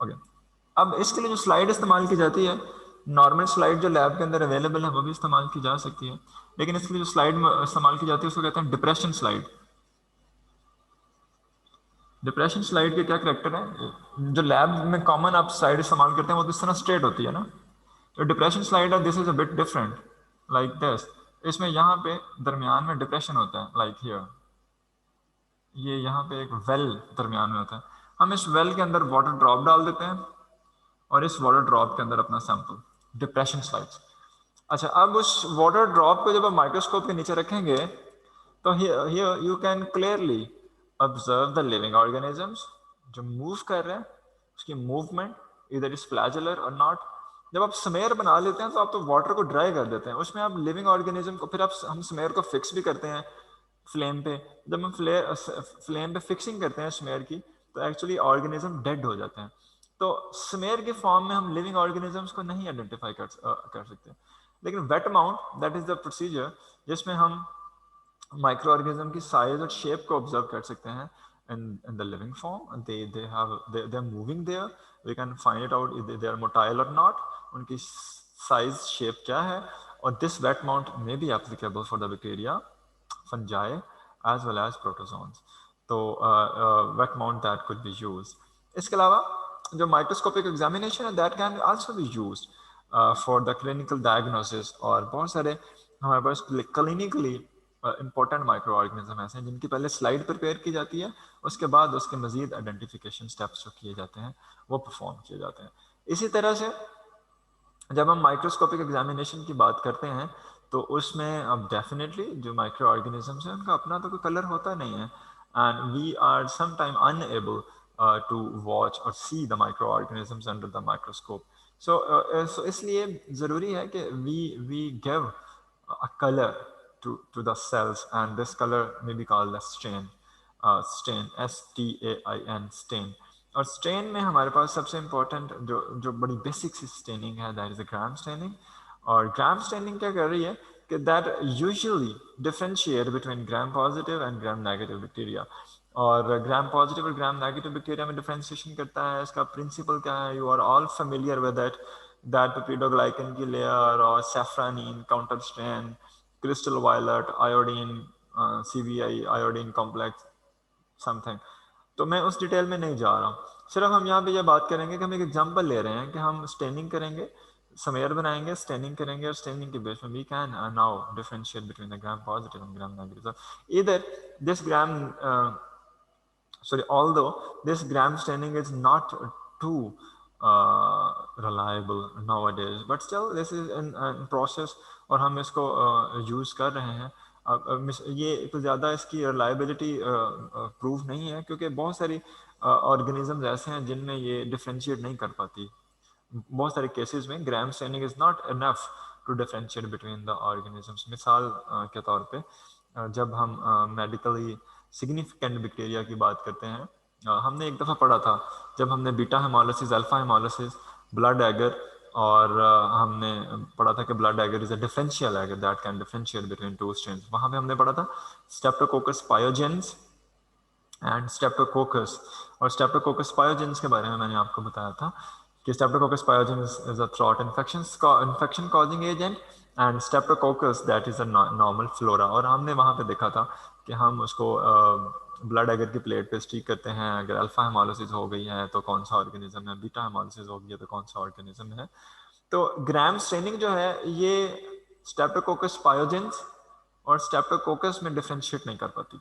Okay. अब इसके लिए जो स्लाइड इस्तेमाल की जाती है, नॉर्मल स्लाइड जो लैब के अंदर अवेलेबल है वो भी इस्तेमाल की जा सकती है, लेकिन इसके लिए जो स्लाइड इस्तेमाल की जाती है उसको कहते हैं डिप्रेशन स्लाइड. डिप्रेशन स्लाइड के क्या करेक्टर है? जो लैब में कॉमन आप स्लाइड इस्तेमाल करते हैं वो तो इस तरह स्ट्रेट होती है ना. तो डिप्रेशन स्लाइड है, this is a bit different like this. इसमें यहाँ पे दरमियान में डिप्रेशन होता है लाइक हियर. ये यहाँ पे एक वेल दरमियान में होता है. हम इस वेल के अंदर वाटर ड्रॉप डाल देते हैं और इस वाटर ड्रॉप के अंदर अपना सैंपल. Depression slides. अच्छा, अब उस वाटर ड्रॉप को जब आप माइक्रोस्कोप के नीचे रखेंगे तो here you can clearly observe the living organisms जो मूव कर रहे हैं, उसकी मूवमेंट इधर इज फ्लैजुलर और नॉट. जब आप स्मेयर बना लेते हैं तो आप तो वाटर को ड्राई कर देते हैं, उसमें आप लिविंग ऑर्गेनिज्म को फिर हम स्मेयर को फिक्स भी करते हैं फ्लेम पे. जब हम फ्लेम पे फिक्सिंग करते हैं स्मेयर की तो एक्चुअली ऑर्गेनिज्म डेड हो जाते हैं. तो स्मेयर के फॉर्म में हम लिविंग ऑर्गेनिजम्स को नहीं आइडेंटिफाई कर सकते. लेकिन wet mount that is the procedure जिसमें हम माइक्रो ऑर्गेनिज्म की साइज और शेप को ऑब्जर्व कर सकते हैं in the living form. They're moving there. We can find it out if they are motile or not. उनकी साइज शेप क्या है. और this wet mount may be applicable for the bacteria, fungi as well as protozoans. तो wet mount that could be used. इसके अलावा जो microscopic examination है that can also be used for the clinical diagnosis. और बहुत सारे हमारे पास clinically important micro organism ऐसे हैं जिनकी पहले स्लाइड प्रिपेयर की जाती है, उसके बाद उसके मजीद आइडेंटिफिकेशन स्टेप्स जो किए जाते हैं वो परफॉर्म किए जाते हैं. इसी तरह से जब हम माइक्रोस्कोपिक एग्जामिनेशन की बात करते हैं तो उसमें अब डेफिनेटली जो माइक्रो ऑर्गेनिजम्स हैं उनका अपना तो कोई कलर होता नहीं है, and we are sometime unable to watch और see the micro organisms under the microscope. So इसलिए ज़रूरी है कि we give a color to the cells, and this color may be called as stain. Stain, S-T-A-I-N, stain. और stain में हमारे पास सबसे इम्पोर्टेंट जो बड़ी बेसिक सी स्टेनिंग है, that is a Gram staining. और ग्राम स्टेनिंग क्या कर रही है कि that usually differentiate between Gram positive and gram negative bacteria. और ग्राम पॉजिटिव और ग्राम नेगेटिव बैक्टीरिया में डिफरेंशिएशन करता है। इसका प्रिंसिपल क्या है, you are all familiar with that, that peptidoglycan की लेयर और safranin counter strand, crystal violet, iodine, CVI iodine complex something. तो मैं उस डिटेल में नहीं जा रहा हूँ, सिर्फ हम यहाँ पे ये बात करेंगे कि हम एक एग्जांपल ले रहे हैं कि हम स्टेनिंग करेंगे, समेयर बनाएंगे, स्टेनिंग करेंगे, और स्टेनिंग के बेस में we can now differentiate between the gram positive and gram negative. इधर this gram although this gram staining is not too reliable nowadays, but still this is in process और हम इसको use कर रहे हैं। ये तो ज़्यादा इसकी रिलायबिलिटी प्रूव नहीं है, क्योंकि बहुत सारी ऑर्गेनिजम्स ऐसे हैं जिनमें ये डिफ्रेंशिएट नहीं कर पाती। बहुत सारे केसेस में gram staining is not enough to differentiate between the organisms. मिसाल के तौर पे जब हम मेडिकली सिग्निफिकेंट बैक्टीरिया की बात करते हैं, हमने एक दफ़ा पढ़ा था जब हमने beta haemolysis, alpha haemolysis, blood agar, और हमने पढ़ा था कि blood agar is a differential agar that can differentiate between two strains. वहाँ पे हमने पढ़ा था स्ट्रेप्टोकोकस पायोजेंस एंड स्ट्रेप्टोकोकस। और स्ट्रेप्टोकोकस पायोजेंस के बारे में मैंने आपको बताया था कि Streptococcus pyogenes is a throat infection causing agent, and Streptococcus that is a normal flora. और हमने वहाँ पे देखा था कि हम उसको ब्लड एगर की प्लेट पे स्टिक करते हैं, अगर अल्फा हेमोलिसिस हो गई है तो कौन सा ऑर्गेनिज्म है, बीटा हेमोलिसिस हो गई है तो कौन सा ऑर्गेनिज्म है। तो ग्राम स्टेनिंग जो है ये स्ट्रेप्टोकोकस पायोजेंस और स्ट्रेप्टोकोकस में डिफरेंशिएट नहीं कर पाती,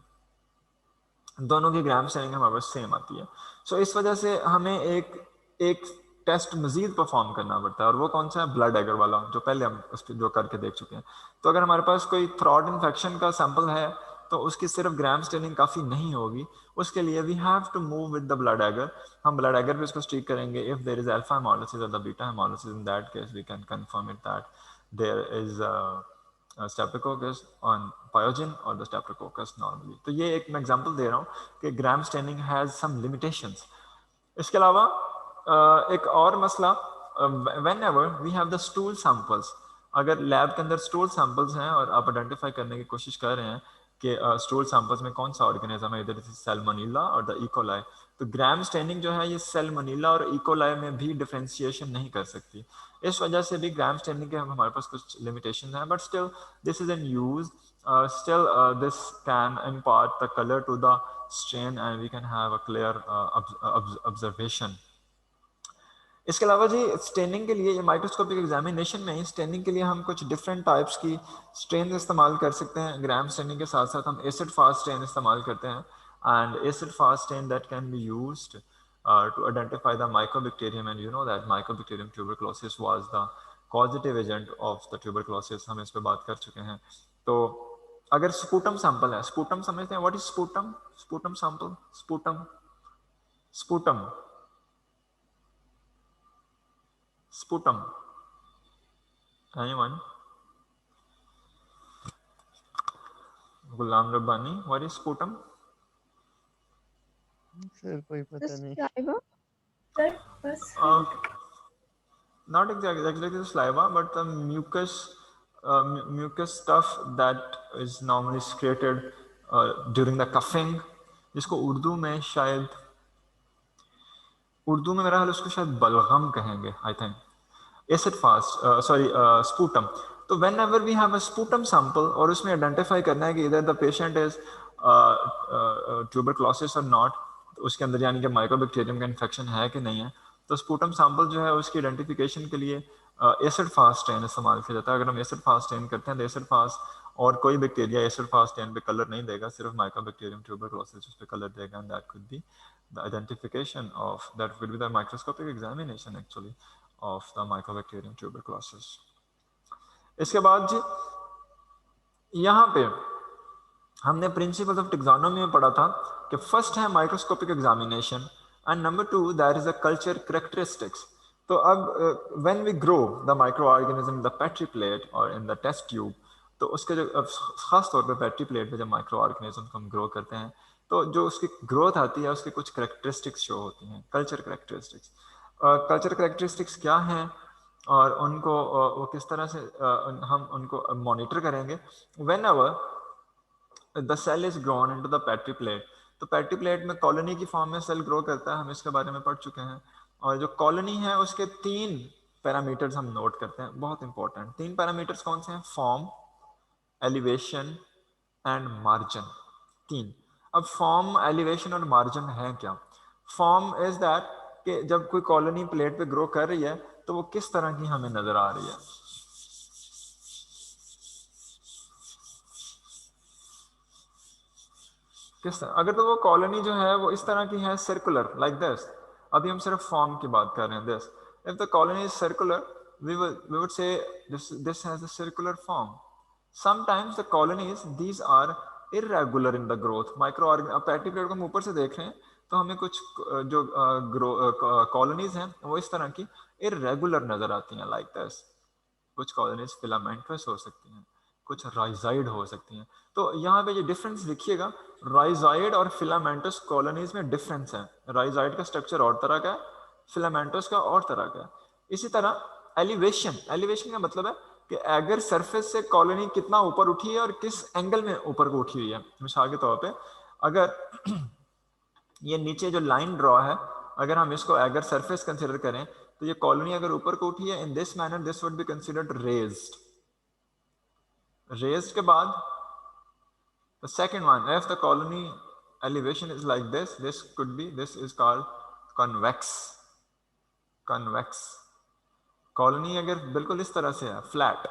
दोनों की ग्राम स्टेनिंग हमारे पास सेम आती है। सो इस वजह से हमें एक टेस्ट मजीद परफॉर्म करना पड़ता है, और वो कौन सा है, ब्लड एगर वाला, जो पहले हम उस पर जो करके देख चुके हैं। तो अगर हमारे पास कोई थ्रॉट इन्फेक्शन का सैंपल है तो उसकी सिर्फ ग्राम स्टेनिंग काफ़ी नहीं होगी, उसके लिए we have to move with the blood agar. हम ब्लड एगर पे इसको स्टिक करेंगे। If there is alpha hemolysis और the beta hemolysis, in that case we can confirm it that there is Streptococcus on pyogenes और the Streptococcus normally. तो ये एक मैं एग्जांपल दे रहा हूँ कि Gram staining has some limitations. इसके अलावा एक और मसला, whenever we have the stool samples, अगर लैब के अंदर स्टूल सैंपल्स हैं और आप आइडेंटिफाई करने की कोशिश कर रहे हैं कि स्टूल सैंपल्स में कौन सा ऑर्गेनिज्म है, इधर सैल्मोनेला और द इकोलाई, तो ग्राम स्टेनिंग जो है ये सैल्मोनेला और इकोलाई में भी डिफरेंशिएशन नहीं कर सकती। इस वजह से भी ग्राम स्टेनिंग के हमारे पास कुछ लिमिटेशन हैं, but still this is in use, still this can impart the color to the strain and we can have a clear observation. इसके अलावा जी स्टेनिंग के लिए ये माइक्रोस्कोपिक एग्जामिनेशन में स्टेनिंग के लिए हम कुछ डिफरेंट टाइप्स की स्ट्रेन इस्तेमाल कर सकते हैं। ग्राम स्टेनिंग के साथ साथ हम एसिड फास्ट स्ट्रेन इस्तेमाल करते हैं, and acid fast strain that can be used to identify the mycobacterium, and you know that mycobacterium tuberculosis was the causative agent of the tuberculosis, हम इस पे बात कर चुके हैं। तो अगर स्पूटम सैंपल है, स्पूटम समझते हैं, what is sputum, sputum sample, sputum, sputum, sputum, anyone? Ghulam Rabbani, what is sputum? Sir कोई पता नहीं। saliva sir बस Not exactly the saliva, but the mucus stuff that is normally secreted during the coughing, जिसको उर्दू में शायद, उर्दू में मेरा हाल उसको शायद बलगम कहेंगे, I think. Acid fast, sorry, sputum. तो whenever we have a sputum sample और उसमें आइडेंटिफाई करना है कि इधर द पेशेंट इज ट्यूबरक्लोसिस और नॉट, तो उसके अंदर यानी कि माइक्रोबैक्टीरियम का इन्फेक्शन है कि नहीं है, तो स्पूटम सैंपल जो है उसकी आइडेंटिफिकेशन के लिए एसिड फास्ट स्टेन इस्तेमाल किया जाता है। अगर हम एसिड फास्ट स्टेन करते हैं तो एसिड फास्ट और कोई बैक्टीरिया एसिड फास्ट स्टेन पे कलर नहीं देगा, सिर्फ माइक्रोबैक्टीरियम ट्यूबरक्लोसिस उस पे कलर देगा, and that could be the identification of, that would be the microscopic examination actually of the mycobacterium tuberculosis. इसके बाद जी यहाँ पे हमने प्रिंसिपल्स ऑफ टेक्सोनोमी में पढ़ा था कि फर्स्ट है microscopic examination and number two that is a culture characteristics. तो अब when we grow the micro organism in the petri plate और इन द टेस्ट ट्यूब, तो उसके जो खास तौर पे पेट्री प्लेट पे जब माइक्रो ऑर्गेनिज्म हम ग्रो करते हैं, तो जो उसकी ग्रोथ आती है उसकी कुछ करेक्टरिस्टिक्स शो होती हैं, कल्चर करेक्टरिस्टिक्स। कल्चर करेक्टरिस्टिक्स क्या हैं और उनको वो किस तरह से हम उनको मॉनिटर करेंगे। Whenever the cell is grown into the petri plate, तो पेट्री प्लेट में कॉलोनी की फॉर्म में सेल ग्रो करता है, हम इसके बारे में पढ़ चुके हैं। और जो कॉलोनी है उसके 3 पैरामीटर्स हम नोट करते हैं, बहुत इंपॉर्टेंट। 3 पैरामीटर्स कौन से हैं? Form, elevation and margin. 3। अब फॉर्म, एलिवेशन और मार्जिन है क्या? फॉर्म इज दैट कि जब कोई कॉलोनी प्लेट पे ग्रो कर रही है तो वो किस तरह की हमें नजर आ रही है। किस तरह, अगर तो वो कॉलोनी जो है वो इस तरह की है, सर्कुलर लाइक दिस, अभी हम सिर्फ फॉर्म की बात कर रहे हैं, this, if the colony is circular we would say this has a circular form. Sometimes the colonies these are irregular in the growth. Microorganism, अब पैटी प्लेट को हम ऊपर से देख रहे हैं तो हमें कुछ जो कॉलोनीज हैं वो इस तरह की इरेगुलर नजर आती हैं, लाइक दिस। कुछ कॉलोनीज फिलामेंटस हो सकती हैं, कुछ राइजाइड हो सकती हैं। तो यहाँ पे ये डिफरेंस लिखिएगा, राइजाइड और फिलामेंटस कॉलोनीज में डिफरेंस है। राइजाइड का स्ट्रक्चर और तरह का है, फिलामेंटस का और तरह का है। इसी तरह एलिवेशन, एलिवेशन का मतलब है कि अगर सरफेस से कॉलोनी कितना ऊपर उठी है और किस एंगल में ऊपर को उठी हुई है। मिसाल के तौर पे अगर ये नीचे जो लाइन ड्रॉ है, अगर हम इसको अगर सरफेस कंसिडर करें तो ये कॉलोनी अगर ऊपर को उठी है in this manner, this would be considered raised. Raised के बाद the second one, if the colony elevation is like this could be, this is called convex. convex colony अगर बिल्कुल इस तरह से है, फ्लैट,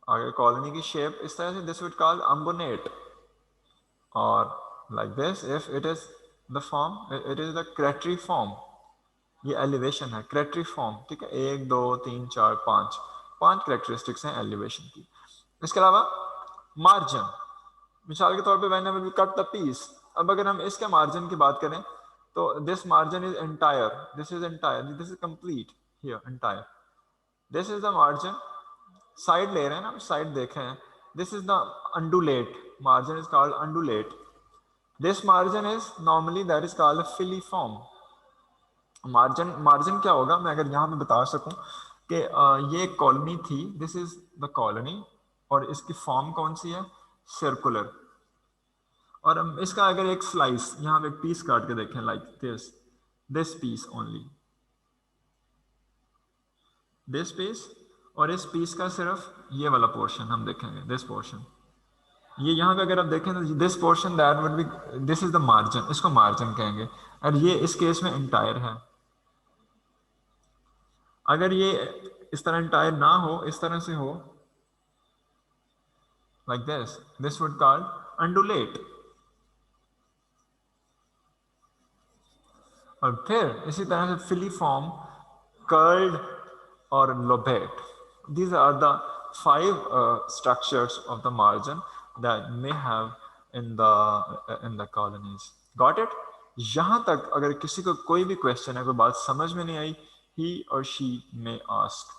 अगर कॉलोनी की शेप इस तरह से, दिस वुड कॉल अम्बोनेट। और like this if it is the form, it is the crateriform. ये एलिवेशन है, क्रेटरी फॉर्म, ठीक है। 1 2 3 4 5 करेक्टरिस्टिक्स हैं एलिवेशन की। इसके अलावा मार्जिन, मिसाल के तौर पे when we cut the piece, अब अगर हम इसके मार्जिन की बात करें तो this margin is entire, this is entire, this is complete here, entire, this is the margin. Side ले रहे हैं ना, साइड देख रहे हैं, this is the undulate, margin is called undulate. This margin is normally that is called filiform. Margin क्या होगा, मैं अगर यहाँ पे बता सकूं कि ये कॉलोनी थी, दिस इज द कॉलोनी, और इसकी फॉर्म कौन सी है? सर्कुलर। और हम इसका अगर एक स्लाइस यहाँ पे एक पीस काट के देखें, like this piece only, this piece, और इस पीस का सिर्फ ये वाला पोर्शन हम देखेंगे, दिस पोर्शन, ये यहाँ पे अगर आप देखें तो this portion that would be, this is the margin, इसको मार्जिन कहेंगे। और ये इस केस में एंटायर है। अगर ये इस तरह एंटायर ना हो, इस तरह से हो, like this would called undulate। और फिर इसी तरह से फिलीफॉर्म, कर्ल्ड और Lobate. These are the 5 structures of the margin that may have in the colonies. Got it? यहाँ तक अगर किसी को कोई भी क्वेश्चन है, कोई बात समझ में नहीं आई, he or she may ask.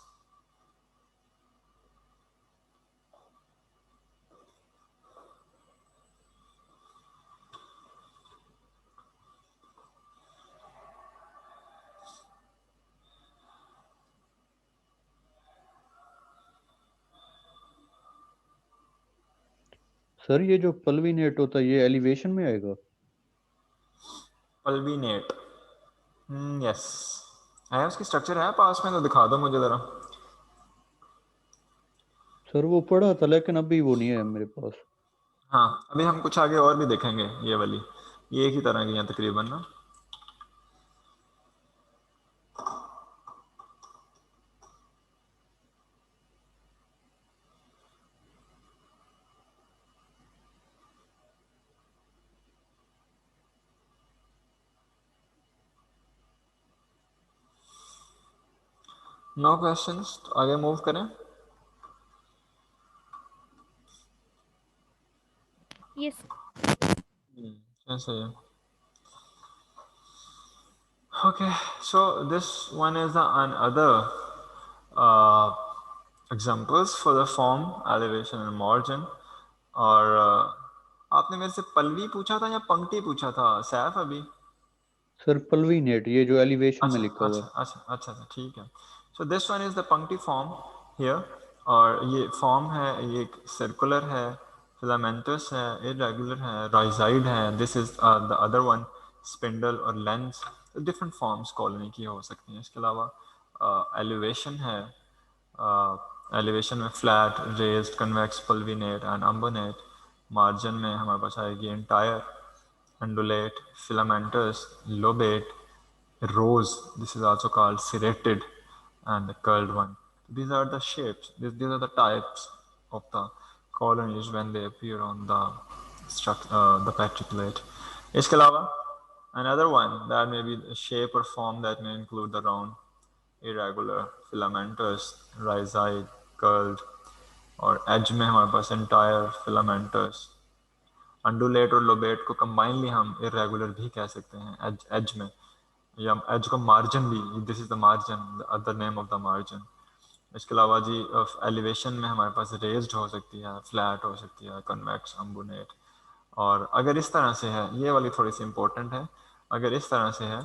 Sir ये जो पल्विनेट होता है ये एलिवेशन में आएगा? पल्विनेट, यस है, उसकी स्ट्रक्चर है पास में, तो दिखा दो मुझे जरा। सर वो पढ़ा था लेकिन अभी वो नहीं है मेरे पास। हाँ, अभी हम कुछ आगे और भी देखेंगे, ये वाली, ये एक ही तरह की है तकरीबन ना। नो क्वेश्चंस, तो आगे मूव करें। Yes. ऐसे है। Okay, so this one is the another examples for the form, elevation and margin, or आपने मेरे से पल्लवी पूछा था या पंक्ति पूछा था सैफ अभी? सर पल्लवी नेट, ये जो एलिवेशन में लिखा हुआ है। अच्छा ठीक है। So this one is the पंक्ति फॉर्म हियर, और ये फॉर्म है, ये सर्कुलर है, फिलामेंटस है, इरेगुलर है, राइजाइड है। This is the other one, spindle और लेंस। डिफरेंट फॉर्म्स कॉलोनी की हो सकती हैं। इसके अलावा एलिवेशन है, एलिवेशन में flat, raised, convex, pulvinate and umbonate. Margin में हमारे पास आएगी entire, undulate, filamentous, lobate, rose, this is also called serrated, and the curled one. These are the shapes, these are the types of the colonies when they appear on the petriculate. इसके अलावा another one that may be a shape or form that may include the round, irregular, filamentous, rhizide, curled, और edge में हमारे पास entire, filamentous, अंडुलेट और लोबेट को combinedly हम irregular भी कह सकते हैं एज एज में, या एज को मार्जिन भी, this is the margin, the other name of the margin. इसके अलावा जी एलिवेशन में हमारे पास रेज्ड हो सकती है, फ्लैट हो सकती है, कन्वेक्स, अम्बुनेट। और अगर इस तरह से है, ये वाली थोड़ी सी इंपॉर्टेंट है, अगर इस तरह से है,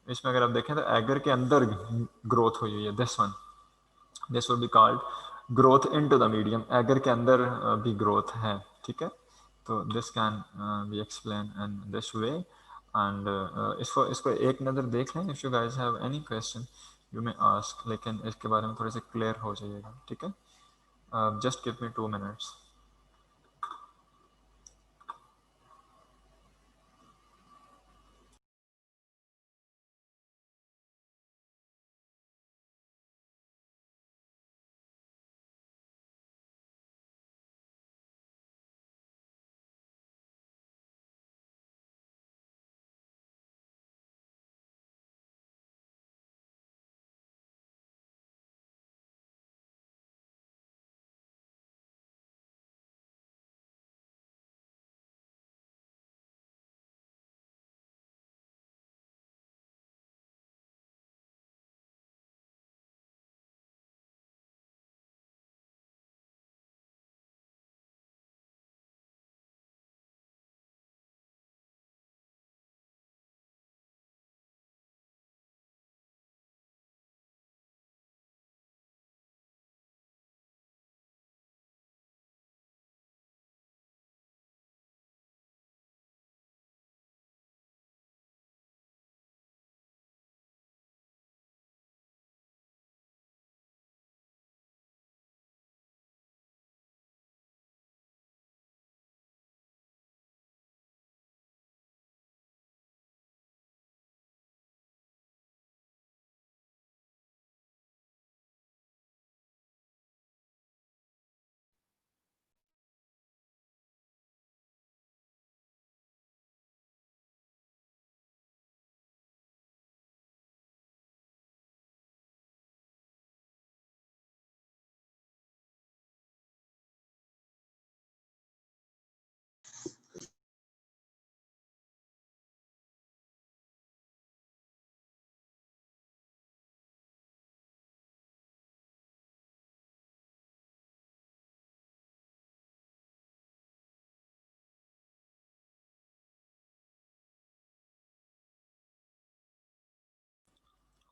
इसमें अगर आप देखें तो एगर के अंदर ग्रोथ हुई है, this one, this will be called growth into the medium, agar के अंदर भी ग्रोथ है, ठीक है। तो this can be explain in this way, and इसको एक नज़र देख लें। If you guys have any question you may ask, लेकिन इसके बारे में थोड़े से क्लियर हो जाइएगा, ठीक है। Just give me 2 minutes.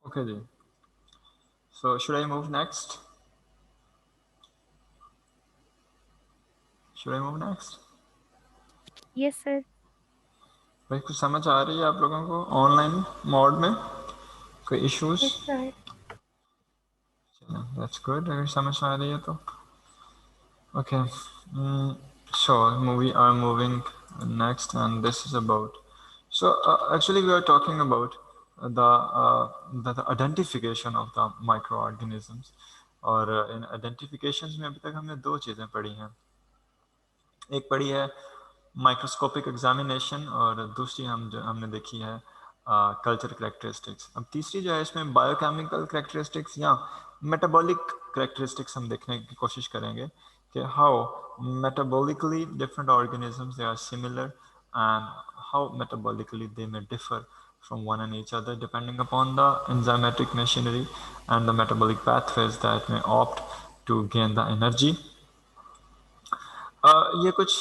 Okay जी, so should I move next? Should I move next? Yes, sir. भाई कुछ समझ आ रही है आप लोगों को ऑनलाइन मोड में? कोई issues? Yes, sir. That's good, अगर समझ आ रही है तो okay. So we are moving next, and this is about, so actually we are talking about the identification of the microorganisms, और इन identifications में अभी तक हमने दो चीज़ें पढ़ी हैं। एक पढ़ी है माइक्रोस्कोपिक एग्जामिनेशन, और दूसरी हमने देखी है कल्चर करेक्टरिस्टिक्स। अब तीसरी जो है इसमें बायोकेमिकल करेक्टरिस्टिक्स या मेटाबॉलिक करेक्टरिस्टिक्स हम देखने की कोशिश करेंगे कि how metabolically different organisms they are similar, and how metabolically they may differ from one and each other depending upon the enzymatic machinery and the metabolic pathways that may opt to gain the energy. ये कुछ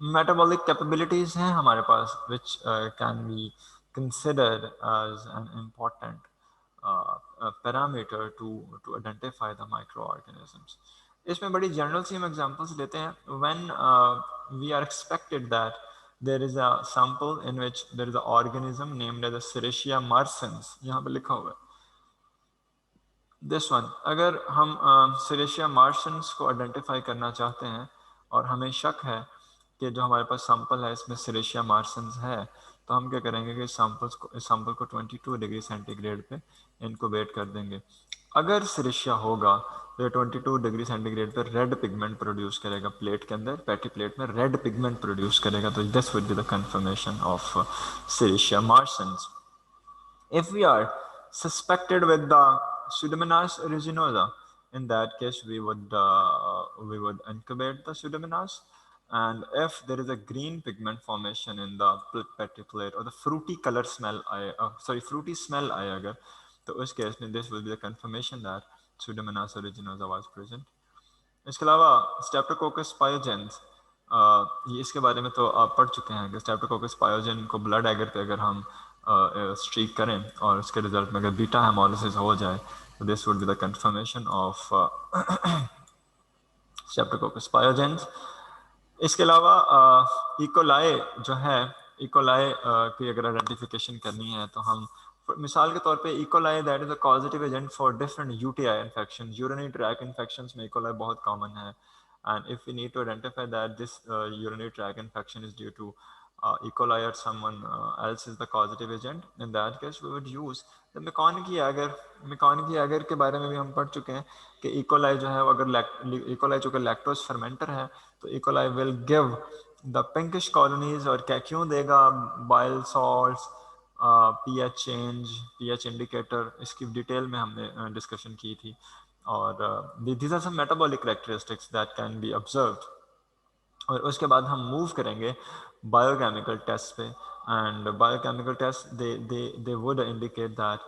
metabolic capabilities हैं हमारे पास which can be considered as an important parameter to identify the microorganisms. इसमें बड़ी general सी हम examples लेते हैं when we are expected that there is a sample in which there is an organism named as a Serratia marsans, यहाँ पे लिखा हुआ है this one. अगर हम Serratia marsans को identify करना चाहते हैं और हमें शक है कि जो हमारे पास सैंपल है इसमें Serratia marsans है, तो हम क्या करेंगे कि इस सैंपल को 22 डिग्री सेंटीग्रेड पे इनक्यूबेट कर देंगे. अगर Serratia होगा तो 22 डिग्री सेंटीग्रेड पे रेड पिगमेंट प्रोड्यूस करेगा प्लेट के अंदर, पैटी प्लेट में रेड पिगमेंट प्रोड्यूस करेगा. तो this would be the confirmation of Serratia marsans. If we are suspected with the Pseudomonas aeruginosa, in that case we would incubate the Pseudomonas. And if there is a green pigment formation in the petri plate or the fruity color smell, fruity smell आएगा, तो उस case में this will be the confirmation that Pseudomonas aeruginosa was present. इसके अलावा Streptococcus pyogenes, ये इसके बारे में तो आप पढ़ चुके हैं कि Streptococcus pyogen को ब्लड एगर पे अगर हम स्ट्रीक करें और उसके रिजल्ट में अगर बीटा हेमोलिसिस हो जाए तो this would be the confirmation of Streptococcus pyogenes. इसके अलावा इकोलाई जो है, इकोलाई की अगर आइडेंटिफिकेशन करनी है तो हम मिसाल के तौर पे E coli that is a causative agent for different UTI infection. Urinary track infections में इकोलाई बहुत कॉमन है. And if we need to identify that this urinary tract infection is due to E. coli or someone else is the causative agent, in that case we would use the McConaughey agar. McConaughey agar के बारे में भी हम पढ़ चुके हैं कि E. coli जो है अगर E. coli जो कि lactose fermenter है तो E. coli will give the pinkish colonies और क्या क्यों देगा, bile salts, pH change, pH indicator, इसकी डिटेल में हमने डिस्कशन की थी. और these are some metabolic characteristics that can be observed. और उसके बाद हम मूव करेंगे बायोकेमिकल टेस्ट पे. And biochemical test they would indicate that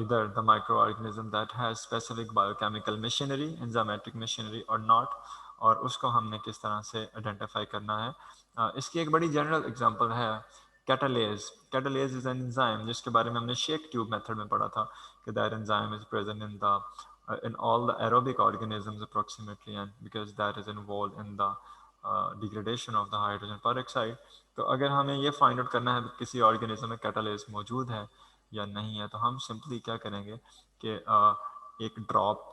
either the microorganism that has specific biochemical machinery, enzymatic machinery or not, और उसको हमने किस तरह से आइडेंटिफाई करना है. इसकी एक बड़ी जनरल एग्जांपल है catalase. Catalase is an enzyme जिसके बारे में हमने शेक ट्यूब मेथड में पढ़ा था कि that enzyme is present in all the aerobic organisms approximately, and because that is involved in the degradation of the hydrogen peroxide. तो अगर हमें ये फाइंड आउट करना है कि किसी ऑर्गेनिज्म में कैटालेज मौजूद है या नहीं है, तो हम सिंपली क्या करेंगे कि एक ड्रॉप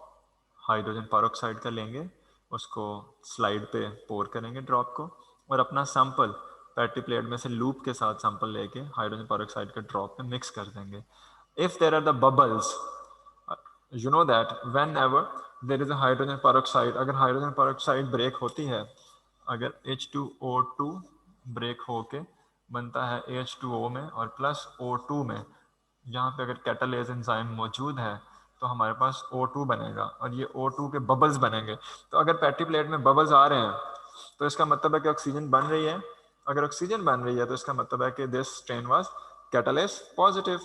हाइड्रोजन पेरोक्साइड का लेंगे, उसको स्लाइड पे पोर करेंगे ड्रॉप को, और अपना सैंपल पैटी प्लेट में से लूप के साथ सैंपल लेके हाइड्रोजन पेरोक्साइड के ड्रॉप में मिक्स कर देंगे. If there are the bubbles, you know that whenever there is a hydrogen peroxide, अगर हाइड्रोजन पेरोक्साइड ब्रेक होती है, अगर H2O2 ब्रेक होके बनता है H2O में और प्लस O2 में, यहाँ पे अगर कैटालेज एंजाइम मौजूद है तो हमारे पास O2 बनेगा और ये O2 के बबल्स बनेंगे. तो अगर पैटी प्लेट में बबल्स आ रहे हैं तो इसका मतलब है कि ऑक्सीजन बन रही है. अगर ऑक्सीजन बन रही है तो इसका मतलब है कि this strain was catalase positive.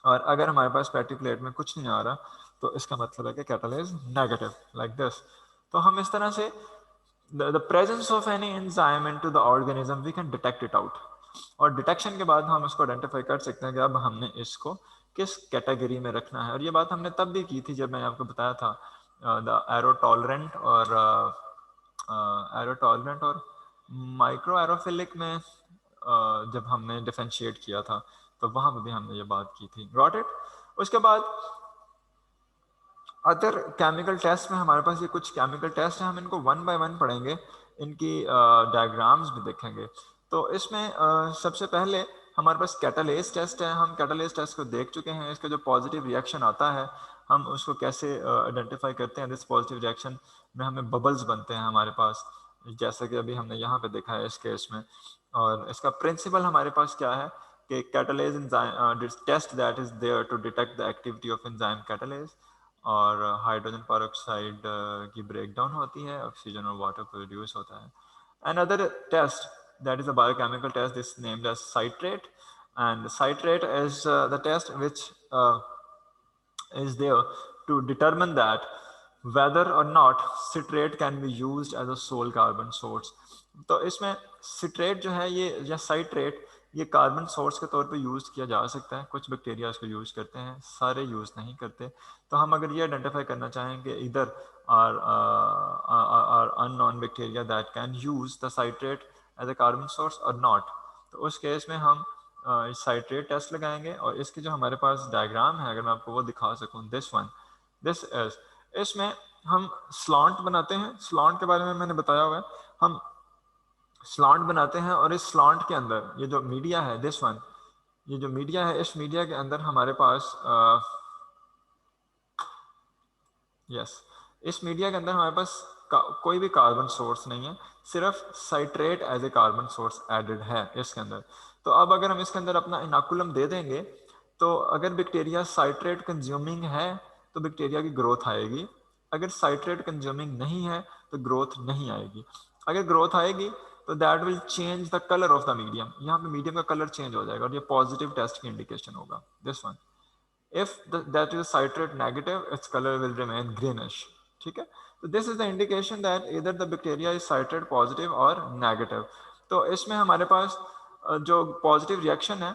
और अगर हमारे पास पैटी प्लेट में कुछ नहीं आ रहा तो इसका मतलब है कि कैटालेज नेगेटिव, लाइक दिस. तो हम इस तरह से the presence of any enzyme into the organism we can detect it out. और डिटेक्शन के बाद हम उसको आइडेंटिफाई कर सकते हैं कि अब हमने इसको किस कैटेगरी में रखना है. और ये बात हमने तब भी की थी जब मैंने आपको बताया था द एरो टॉलरेंट और माइक्रो एरोफिलिक में जब हमने डिफरेंशिएट किया था तो वहां पे भी हमने ये बात की थी. Got it. उसके बाद अदर केमिकल टेस्ट में हमारे पास ये कुछ केमिकल टेस्ट हैं, हम इनको वन बाय वन पढ़ेंगे, इनकी डायग्राम्स भी देखेंगे. तो इसमें सबसे पहले हमारे पास कैटालेज टेस्ट है. हम कैटालेज टेस्ट को देख चुके हैं. इसका जो पॉजिटिव रिएक्शन आता है हम उसको कैसे आइडेंटिफाई करते हैं. दिस पॉजिटिव रिएक्शन में हमें बबल्स बनते हैं हमारे पास, जैसे कि अभी हमने यहाँ पे देखा है इस केस में. और इसका प्रिंसिपल हमारे पास क्या है कि catalase enzyme test that is there to detect the activity of enzyme catalase, और हाइड्रोजन पेरोक्साइड की ब्रेकडाउन होती है, ऑक्सीजन और वाटर प्रोड्यूस होता है. Another test that is a biochemical test is named as citrate, and citrate is the test which is there to determine that whether or not citrate can be used as a sole carbon source. तो इसमें citrate जो है ये या citrate ये carbon source के तौर पे यूज़ किया जा सकता है, कुछ बैक्टीरिया इसको यूज़ करते हैं, सारे यूज़ नहीं करते। तो हम अगर ये आइडेंटिफाई करना चाहेंगे इधर are unknown bacteria that can use the citrate as a carbon source और नॉट, तो उस केस में हम साइट्रेट टेस्ट लगाएंगे। और इसके जो हमारे पास डायग्राम है, अगर मैं आपको वो दिखा सकूँ, दिस इज, इसमें हम स्लॉन्ट बनाते हैं। स्लॉन्ट के बारे में मैंने बताया हुआ है, हम स्लॉन्ट बनाते हैं और इस स्लॉन्ट के अंदर ये जो मीडिया है ये जो मीडिया है, इस मीडिया के अंदर हमारे पास इस मीडिया के अंदर हमारे पास कोई भी कार्बन सोर्स नहीं है, सिर्फ citrate as a carbon source added है इसके अंदर। तो अब अगर हम इसके अंदर अपना इनाकुलम दे देंगे, तो अगर बैक्टीरिया साइट्रेट कंज्यूमिंग है तो बैक्टीरिया की ग्रोथ आएगी, अगर साइट्रेट कंज्यूमिंग नहीं है तो ग्रोथ नहीं आएगी। अगर ग्रोथ आएगी तो that will change the colour of the medium, यहाँ पे मीडियम का कलर चेंज हो जाएगा और ये पॉजिटिव टेस्ट की इंडिकेशन होगा। This one, if that is citrate negative, its color will remain greenish, ठीक है। तो this is the indication that either the bacteria is citrate positive or negative। तो इसमें हमारे पास जो पॉजिटिव रिएक्शन है,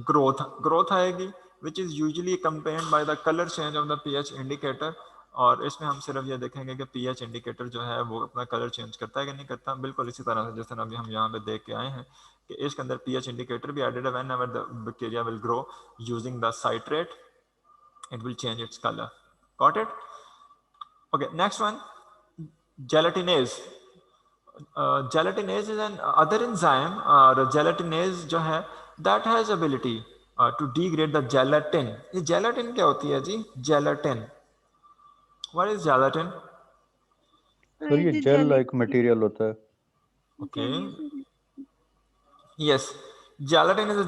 ग्रोथ आएगी, which is usually accompanied by the color change of the pH indicator। और इसमें हम सिर्फ ये देखेंगे कि pH इंडिकेटर जो है वो अपना कलर चेंज करता है कि नहीं करता, बिल्कुल इसी तरह से जैसे अभी हम यहाँ पे देख के आए हैं कि इसके अंदर pH इंडिकेटर भी एडेड है। whenever the bacteria will grow using the citrate, it will change its color. Got it? Okay, next one, gelatinase। gelatinase is an other enzyme, gelatinase जो है that has ability to degrade the gelatin। ये gelatin क्या होती है जी? gelatin, what is gelatin? Sir ये gel like material होता है। Okay, yes, gelatin is a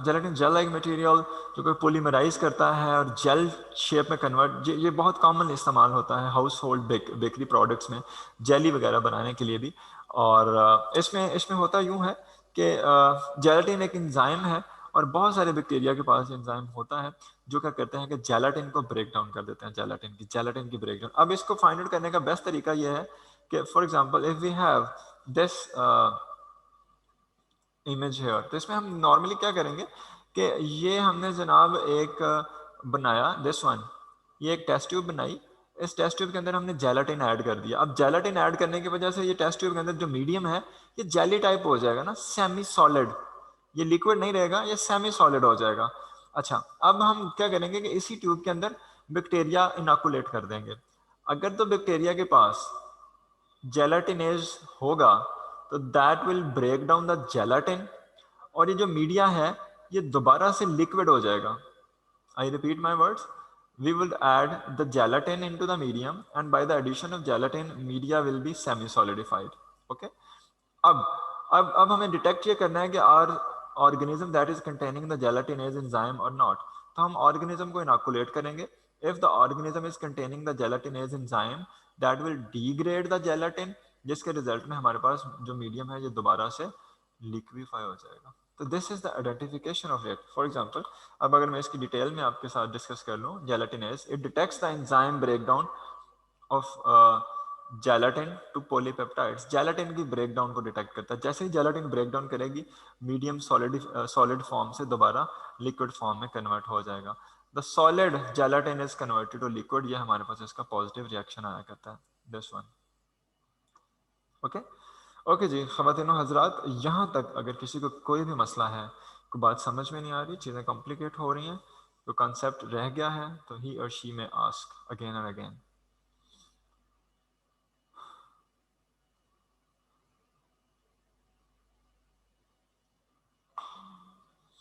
gelatin gel like material जो कि पोलीमराइज करता है और जेल शेप में कन्वर्ट, ये बहुत कॉमन इस्तेमाल होता है हाउस होल्ड बेकरी प्रोडक्ट्स में, जेली वगैरह बनाने के लिए भी। और इसमें होता यूँ है कि जेलाटिन एक एंजाइम है और बहुत सारे बैक्टीरिया के पास एंजाइम होता है जो क्या करते हैं कि जेलाटिन को ब्रेक डाउन कर देते हैं, जेलाटिन की ब्रेक डाउन। अब इसको फाइंड आउट करने का बेस्ट तरीका ये है कि for example if we have this image है, तो इसमें हम नॉर्मली क्या करेंगे कि ये हमने जनाब एक बनाया दिस वन, ये एक टेस्ट ट्यूब बनाई, इस टेस्ट ट्यूब के अंदर हमने जेलाटिन ऐड कर दिया। अब जेलाटिन ऐड करने की वजह से ये टेस्ट ट्यूब के अंदर जो मीडियम है ये जेली टाइप हो जाएगा ना, सेमी सॉलिड, ये लिक्विड नहीं रहेगा, ये सेमी सॉलिड हो जाएगा। अच्छा, अब हम क्या करेंगे कि इसी ट्यूब के अंदर बैक्टीरिया इनोकुलेट कर देंगे। अगर तो बैक्टीरिया के पास जेलाटिनेज होगा तो that will break down the gelatin और ये जो मीडिया है ये दोबारा से लिक्विड हो जाएगा। I repeat my words, we will add the gelatin into the medium and by the addition of gelatin media will be semi solidified। okay, अब हमें डिटेक्ट ये करना है कि are organism that is containing the gelatinase enzyme और not. तो हम organism को इनोकुलेट करेंगे। If the organism is containing the gelatinase enzyme that will degrade the gelatin, जिसके रिजल्ट में हमारे पास जो मीडियम है ये दोबारा से लिक्विफाई हो जाएगा। तो this is the identification of it. For example, अब अगर मैं इसकी डिटेल में आपके साथ डिस्कस कर लूँ, gelatinase it detects the enzyme breakdown of gelatin to polypeptides. Gelatin की ब्रेकडाउन को डिटेक्ट करता है। जैसे ही जेलाटिन ब्रेकडाउन करेगी मीडियम सॉलिड फॉर्म से दोबारा लिक्विड फॉर्म में कन्वर्ट हो जाएगा। The solid gelatin is converted to liquid, ये हमारे पास इसका पॉजिटिव रिएक्शन आया करता है, दिस वन। ओके जी ख़वातीनो हजरात, यहाँ तक अगर किसी को कोई भी मसला है, कोई बात समझ में नहीं आ रही, चीज़ें कॉम्प्लिकेट हो रही हैं, तो कॉन्सेप्ट रह गया है, तो ही और she may ask again and again.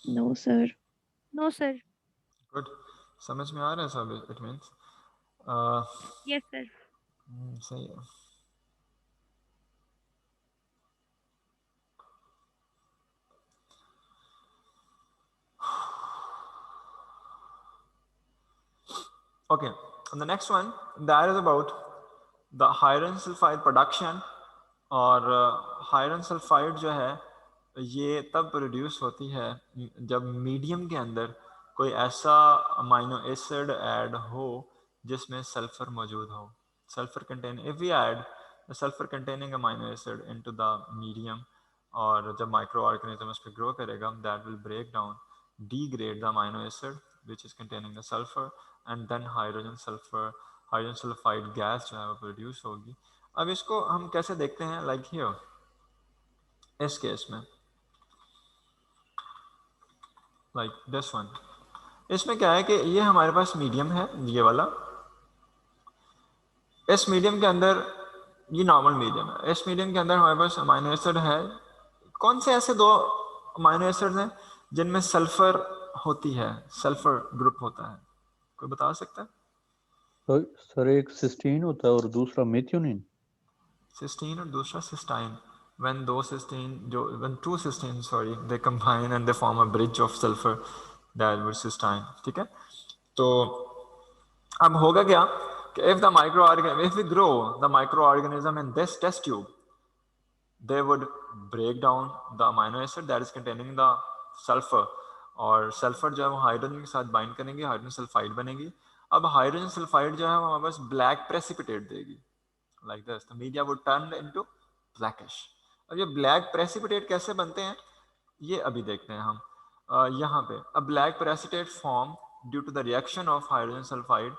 No sir. No sir. Good, समझ में आ रहा है सब, इट मीन्स यस सर। सही है। Okay, and the next one that is about the iron sulfide production। और आयरन सल्फाइड जो है ये तब प्रोड्यूस होती है जब मीडियम के अंदर कोई ऐसा अमाइनो एसिड ऐड हो जिसमें सल्फर मौजूद हो। Sulphur contain, if we add sulphur containing amino acid into the medium, और जब माइक्रो ऑर्गेनिज्म उस पर ग्रो करेगा that will break down, degrade the amino acid which is containing the sulfur, and then hydrogen sulfide gas जो है वो produce होगी। अब इसको हम कैसे देखते हैं, लाइक हियर इस केस में, लाइक दिस वन, इसमें क्या है कि ये हमारे पास मीडियम है, ये वाला, इस मीडियम के अंदर ये नॉर्मल मीडियम है, इस मीडियम के अंदर हमारे पास अमाइनो एसिड है। कौन से ऐसे दो अमाइनो एसिड हैं जिनमें सल्फर होती है, सल्फर ग्रुप होता है, कोई बता सकता है? तो सर एक सिस्टीन होता है और दूसरा मेथियोनिन। सिस्टीन और दूसरा cysteine. when two cysteine sorry they combine and they form a bridge of sulfur, that would cysteine, ठीक है। तो अब होगा क्या कि if we grow the microorganism in this test tube, they would break down the amino acid that is containing the sulfur, और sulphur जो है वो हाइड्रोजन के साथ बाइंड करेंगे, हाइड्रोजन सल्फाइड बनेगी। अब हाइड्रोजन सल्फाइड जो है वो हमारे पास ब्लैक प्रेसिपिटेट देगी, like this, the media would turn into blackish. अब ये ब्लैक प्रेसिपिटेट कैसे बनते हैं ये अभी देखते हैं हम। यहाँ पे a black precipitate form due to the reaction of hydrogen sulphide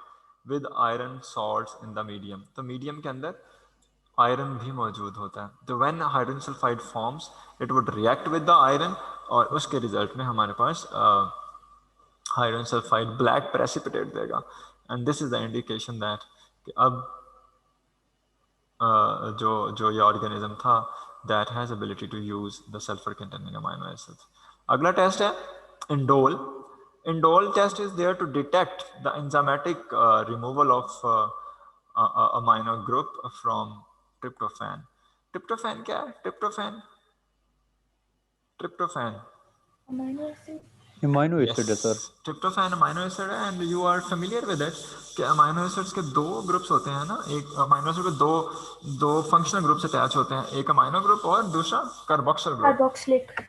with iron salts in the medium. तो मीडियम के अंदर आयरन भी मौजूद होता है, तो when hydrogen sulphide forms it would react with the iron, और उसके रिजल्ट में हमारे पास हाइड्रोजन सल्फाइड ब्लैक प्रेसिपिटेट देगा। And this is the indication that कि अब जो ये ऑर्गेनिज्म था that has ability to use the sulphur containing amino acids. अगला टेस्ट है indole. Indole test is there to detect the enzymatic removal of amino group from tryptophan. Tryptophan क्या है? Tryptophan amino acid है sir. Tryptophan amino acid है, and you are familiar with it कि amino acids के दो groups होते हैं ना, एक अमाइनो एसिड के दो फंक्शनल ग्रुप्स अटैच होते हैं, एक अमाइनो ग्रुप और दूसरा कार्बोक्सिल ग्रुप। कार्बोक्सिलिक।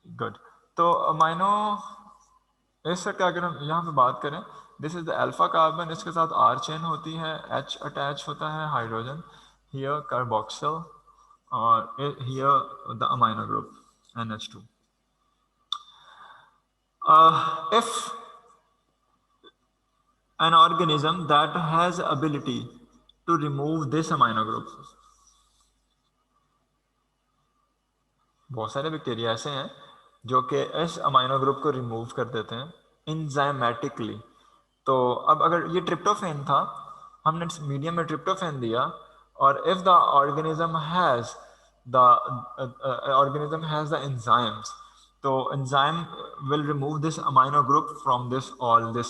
गुड। तो अमाइनो एसिड का अगर हम यहाँ पे बात करें, this is the alpha carbon, इसके साथ आर चेन होती है, H अटैच होता है हाइड्रोजन, हियर कार्बोक्सिल, और here the amino group NH2। If an organism that has ability to remove this amino group, बहुत सारे बैक्टीरिया ऐसे हैं जो कि इस अमाइनो ग्रुप को रिमूव कर देते हैं एंजाइमेटिकली। तो अब अगर ये ट्रिप्टोफैन था, हमने मीडियम में ट्रिप्टोफैन दिया, और if the organism has the enzymes, तो enzyme will remove this amino group from this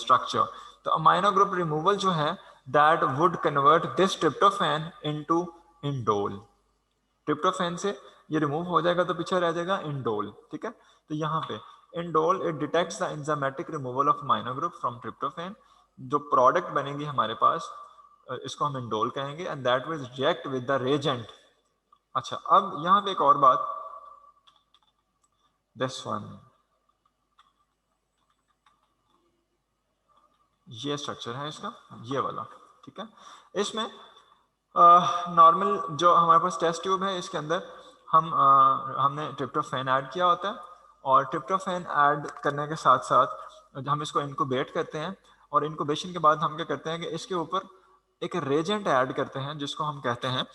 structure. तो अमाइनो ग्रुप रिमूवल जो है that would convert this tryptophan into indole. Tryptophan से ये रिमूव हो जाएगा तो पीछे रह जाएगा इंडोल, ठीक है। तो यहाँ पे indole it detects the enzymatic removal of amino group from tryptophan. जो प्रोडक्ट बनेगी हमारे पास इसको हम इंडोल कहेंगे, and that will react with the reagent. अच्छा, अब यहाँ पे एक और बात, दिस वन, ये स्ट्रक्चर है इसका, ये वाला, ठीक है। इसमें नॉर्मल जो हमारे पास टेस्ट ट्यूब है, इसके अंदर हमने ट्रिप्टोफैन ऐड किया होता है, और ट्रिप्टोफैन ऐड करने के साथ साथ हम इसको इनक्यूबेट करते हैं, और इनक्यूबेशन के बाद हम क्या करते हैं कि इसके ऊपर एक रेजेंट ऐड करते हैं जिसको हम कहते हैं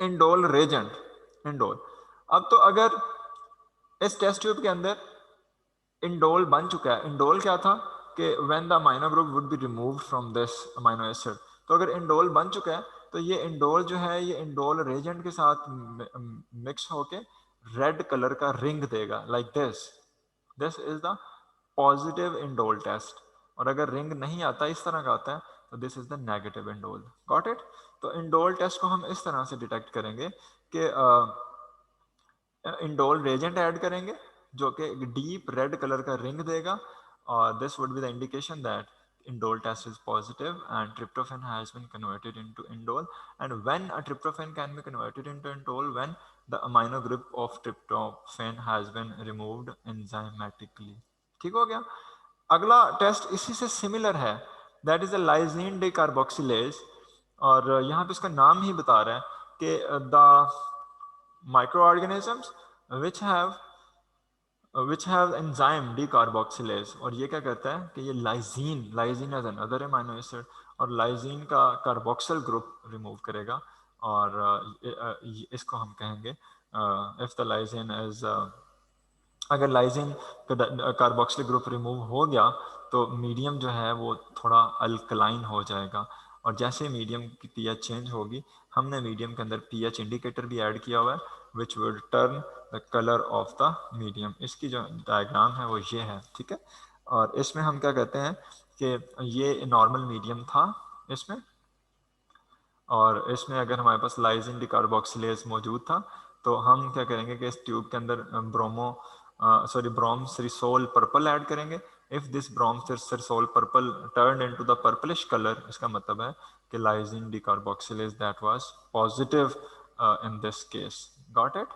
इंडोल रेजेंट, इंडोल। अब तो अगर इस टेस्ट ट्यूब के अंदर इंडोल बन चुका है, इंडोल क्या था कि when the amino group would be removed from this amino acid, तो अगर इंडोल बन चुका है तो ये इंडोल जो है ये इंडोल रेजेंट के साथ मिक्स होके रेड कलर का रिंग देगा, like this. This is the positive indole test. और अगर रिंग नहीं आता, इस तरह का आता है, तो this is the negative indole. Got it? तो इंडोल टेस्ट को हम इस तरह से डिटेक्ट करेंगे कि इंडोल रेजेंट ऐड करेंगे जो कि डीप रेड कलर का रिंग देगा, और this would be the indication that indole test is positive and tryptophan has been converted into indole. And when a tryptophan can be converted into indole, when the amino group of tryptophan has been removed enzymatically। ठीक हो गया। अगला test इसी से similar है, that is a lysine decarboxylase। और यहाँ पे इसका नाम ही बता रहा है कि the micro organisms which have enzyme decarboxylase, और ये क्या करता है कि ये lysine as another amino acid, और लाइजीन का कार्बोक्सिल ग्रुप रिमूव करेगा, और इसको हम कहेंगे इफ द लाइजीन इज अगर लाइजीन कार्बोक्सिल ग्रुप रिमूव हो गया तो मीडियम जो है वो थोड़ा अल्कलाइन हो जाएगा, और जैसे मीडियम की पीएच चेंज होगी, हमने मीडियम के अंदर पीएच इंडिकेटर भी ऐड किया हुआ है which will turn the colour of the medium. इसकी जो डायग्राम है वो ये है, ठीक है। और इसमें हम क्या कहते हैं कि ये नॉर्मल मीडियम था इसमें, और इसमें अगर हमारे पास लाइजिन डिकार्बोक्सिलेज मौजूद था तो हम क्या करेंगे कि इस ट्यूब के अंदर ब्रोम सरिसोल पर्पल ऐड करेंगे। If this bromocresol purple turn into the purplish colour, इसका मतलब है कि lysine decarboxylase that was positive in this case. Got it?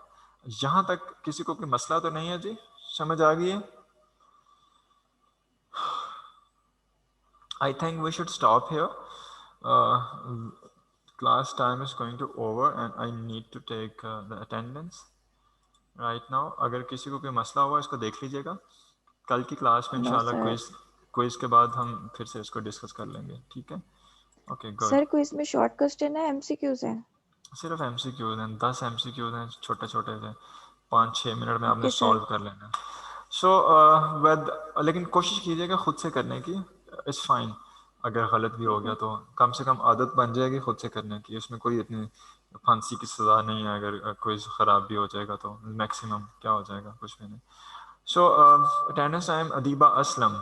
यहाँ तक किसी को कोई मसला तो नहीं है जी? समझ आ गई है? I think we should stop here. Class time is going to over and I need to take the attendance right now. अगर किसी को कोई मसला हुआ इसको देख लीजिएगा, कल की क्लास में No, इंशाल्लाह sir. क्विज के बाद हम फिर से इसको डिस्कस कर लेंगे, ठीक है? Okay good. सर क्विज में शॉर्ट क्वेश्चन है एमसीक्यूज है? सिर्फ एमसीक्यूज हैं, 10 एमसीक्यूज हैं, छोटे छोटे से 5-6 मिनट में आपने ओके सर। सॉल्व कर लेना। सो लेकिन कोशिश कीजिएगा खुद से करने की, इट्स फाइन। अगर गलत भी हो गया तो कम से कम आदत बन जाएगी खुद से करने की, उसमें कोई इतनी फांसी की सज़ा नहीं है। अगर क्विज ख़राब भी हो जाएगा तो मैक्सिमम क्या हो जाएगा, कुछ भी नहीं। So attendance time Adeeba Aslam,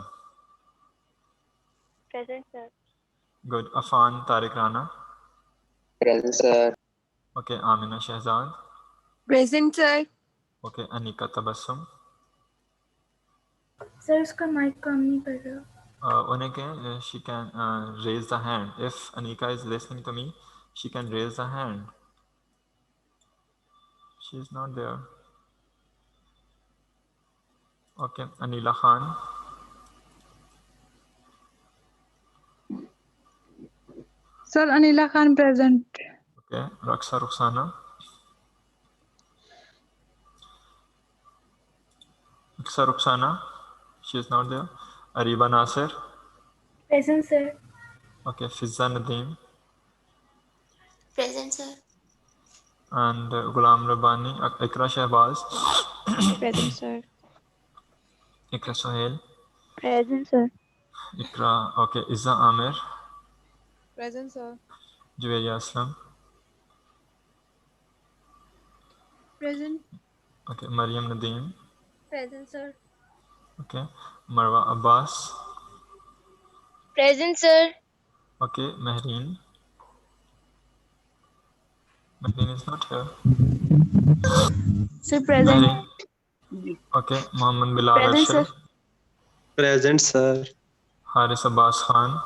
present sir. Good. Afan Tariq Rana, present sir. Okay. Amina Shahzad, present sir. Okay. Anika Tabassum, sir उसका माइक काम नहीं कर रहा। उन्हें कहें she can raise the hand. If Anika is listening to me, she can raise the hand. She is not there. Okay, Anila Khan. Sir Anila Khan present. Okay, Raksa Rukhsana. Raksa Rukhsana, she is not there. Ariba Nasir. Present sir. Okay, Fizza Nadeem. Present sir. And Ghulam Rabbani. Ikra Shahbaz. Present sir. Ikra Sohail. Present sir. Ikra, okay. Izza Amir. Present sir. Juwaiya Aslam. Present. Okay, Maryam Nadeem. Present sir. Okay, Marwa Abbas. Present sir. Okay, Mehreen. Mehreen is not here. Sir present. Mehreen. Okay, Mohammed Bilal Present, Arshad. Present sir. Haris Abbas Khan.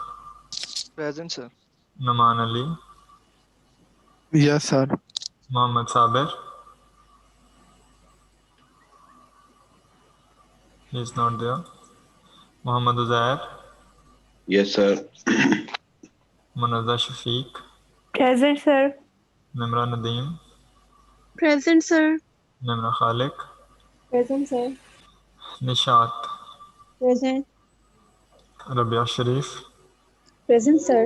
Present sir. Naman Ali. Yes sir. Mohammed Sabir. He is not there. Mohammed Uzair. Yes sir. Munazza Shafiq. Present sir. Nimra Nadeem. Present sir. Nimra Khalik. Present sir. Nishat. Present. Rabia Sharif. Present sir.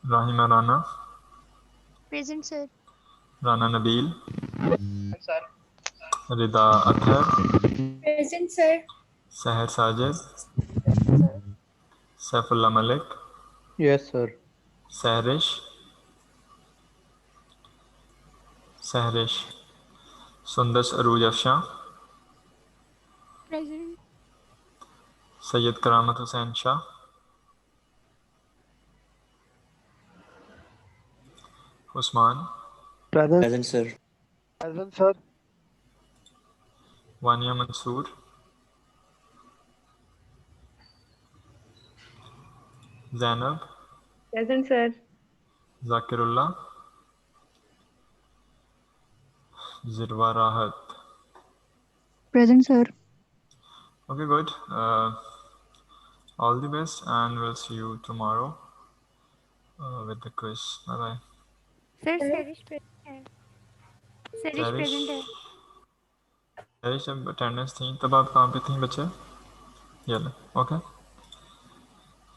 Rahima Rana. Present sir. Rana Nabil. Sir. Rida Akhar. Present sir. Seher Sajid. Saifullah Malik. Yes sir. Sehrish. Sundas Aruj Afshan. Present. Sayyid Karamat Hussain Shah. Usman. Present sir. Present sir. Wania Mansoor. Zainab. Present sir. Zakirullah. Zirwa Rahat. Present sir. Okay, good. All the best and we'll see you tomorrow. with the quiz. Bye bye. Sir Sarish present है। Sarish present है। सरिश जब attendance थी तब आप कहाँ पे थी बच्चे? ये लो, ओके,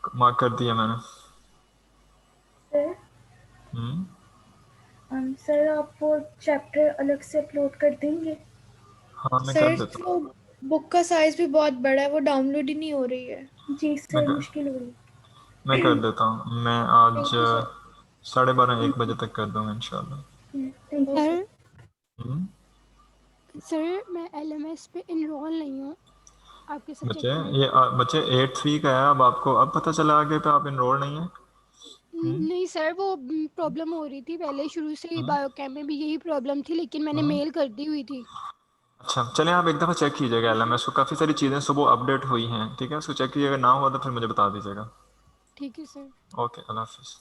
मार्क कर दिया मैंने। सर आप वो चैप्टर अलग से अपलोड कर देंगे? हाँ मैं कर देता हूँ। वो बुक का साइज भी बहुत बड़ा है, वो डाउनलोड ही नहीं हो रही है। जी सर, मैं मुश्किल हो रही है। मैं कर देता हूँ। मैं आज Thank you, sir. 12:30 1 बजे तक कर दूंगा इंशाल्लाह। Thank you sir. Hmm, sir मैं LMS पे इनरोल नहीं हूँ आपके बच्चे सब्जेक्ट में। ये बच्चे 8-3 का है। अब आपको अब पता चला आगे पे आप इनरोल नहीं है? नहीं सर, वो प्रॉब्लम हो रही थी पहले शुरू से ही, बायोकेम में भी यही प्रॉब्लम थी, लेकिन मैंने मेल कर दी हुई थी। अच्छा चलें, आप एक दफ़ा चेक कीजिएगा LMS को, काफ़ी सारी चीज़ें सुबह अपडेट हुई हैं, ठीक है, उसको चेक कीजिएगा, ना हुआ तो फिर मुझे बता दीजिएगा। ठीक है सर। ओके, अल्लाह हाफिज़।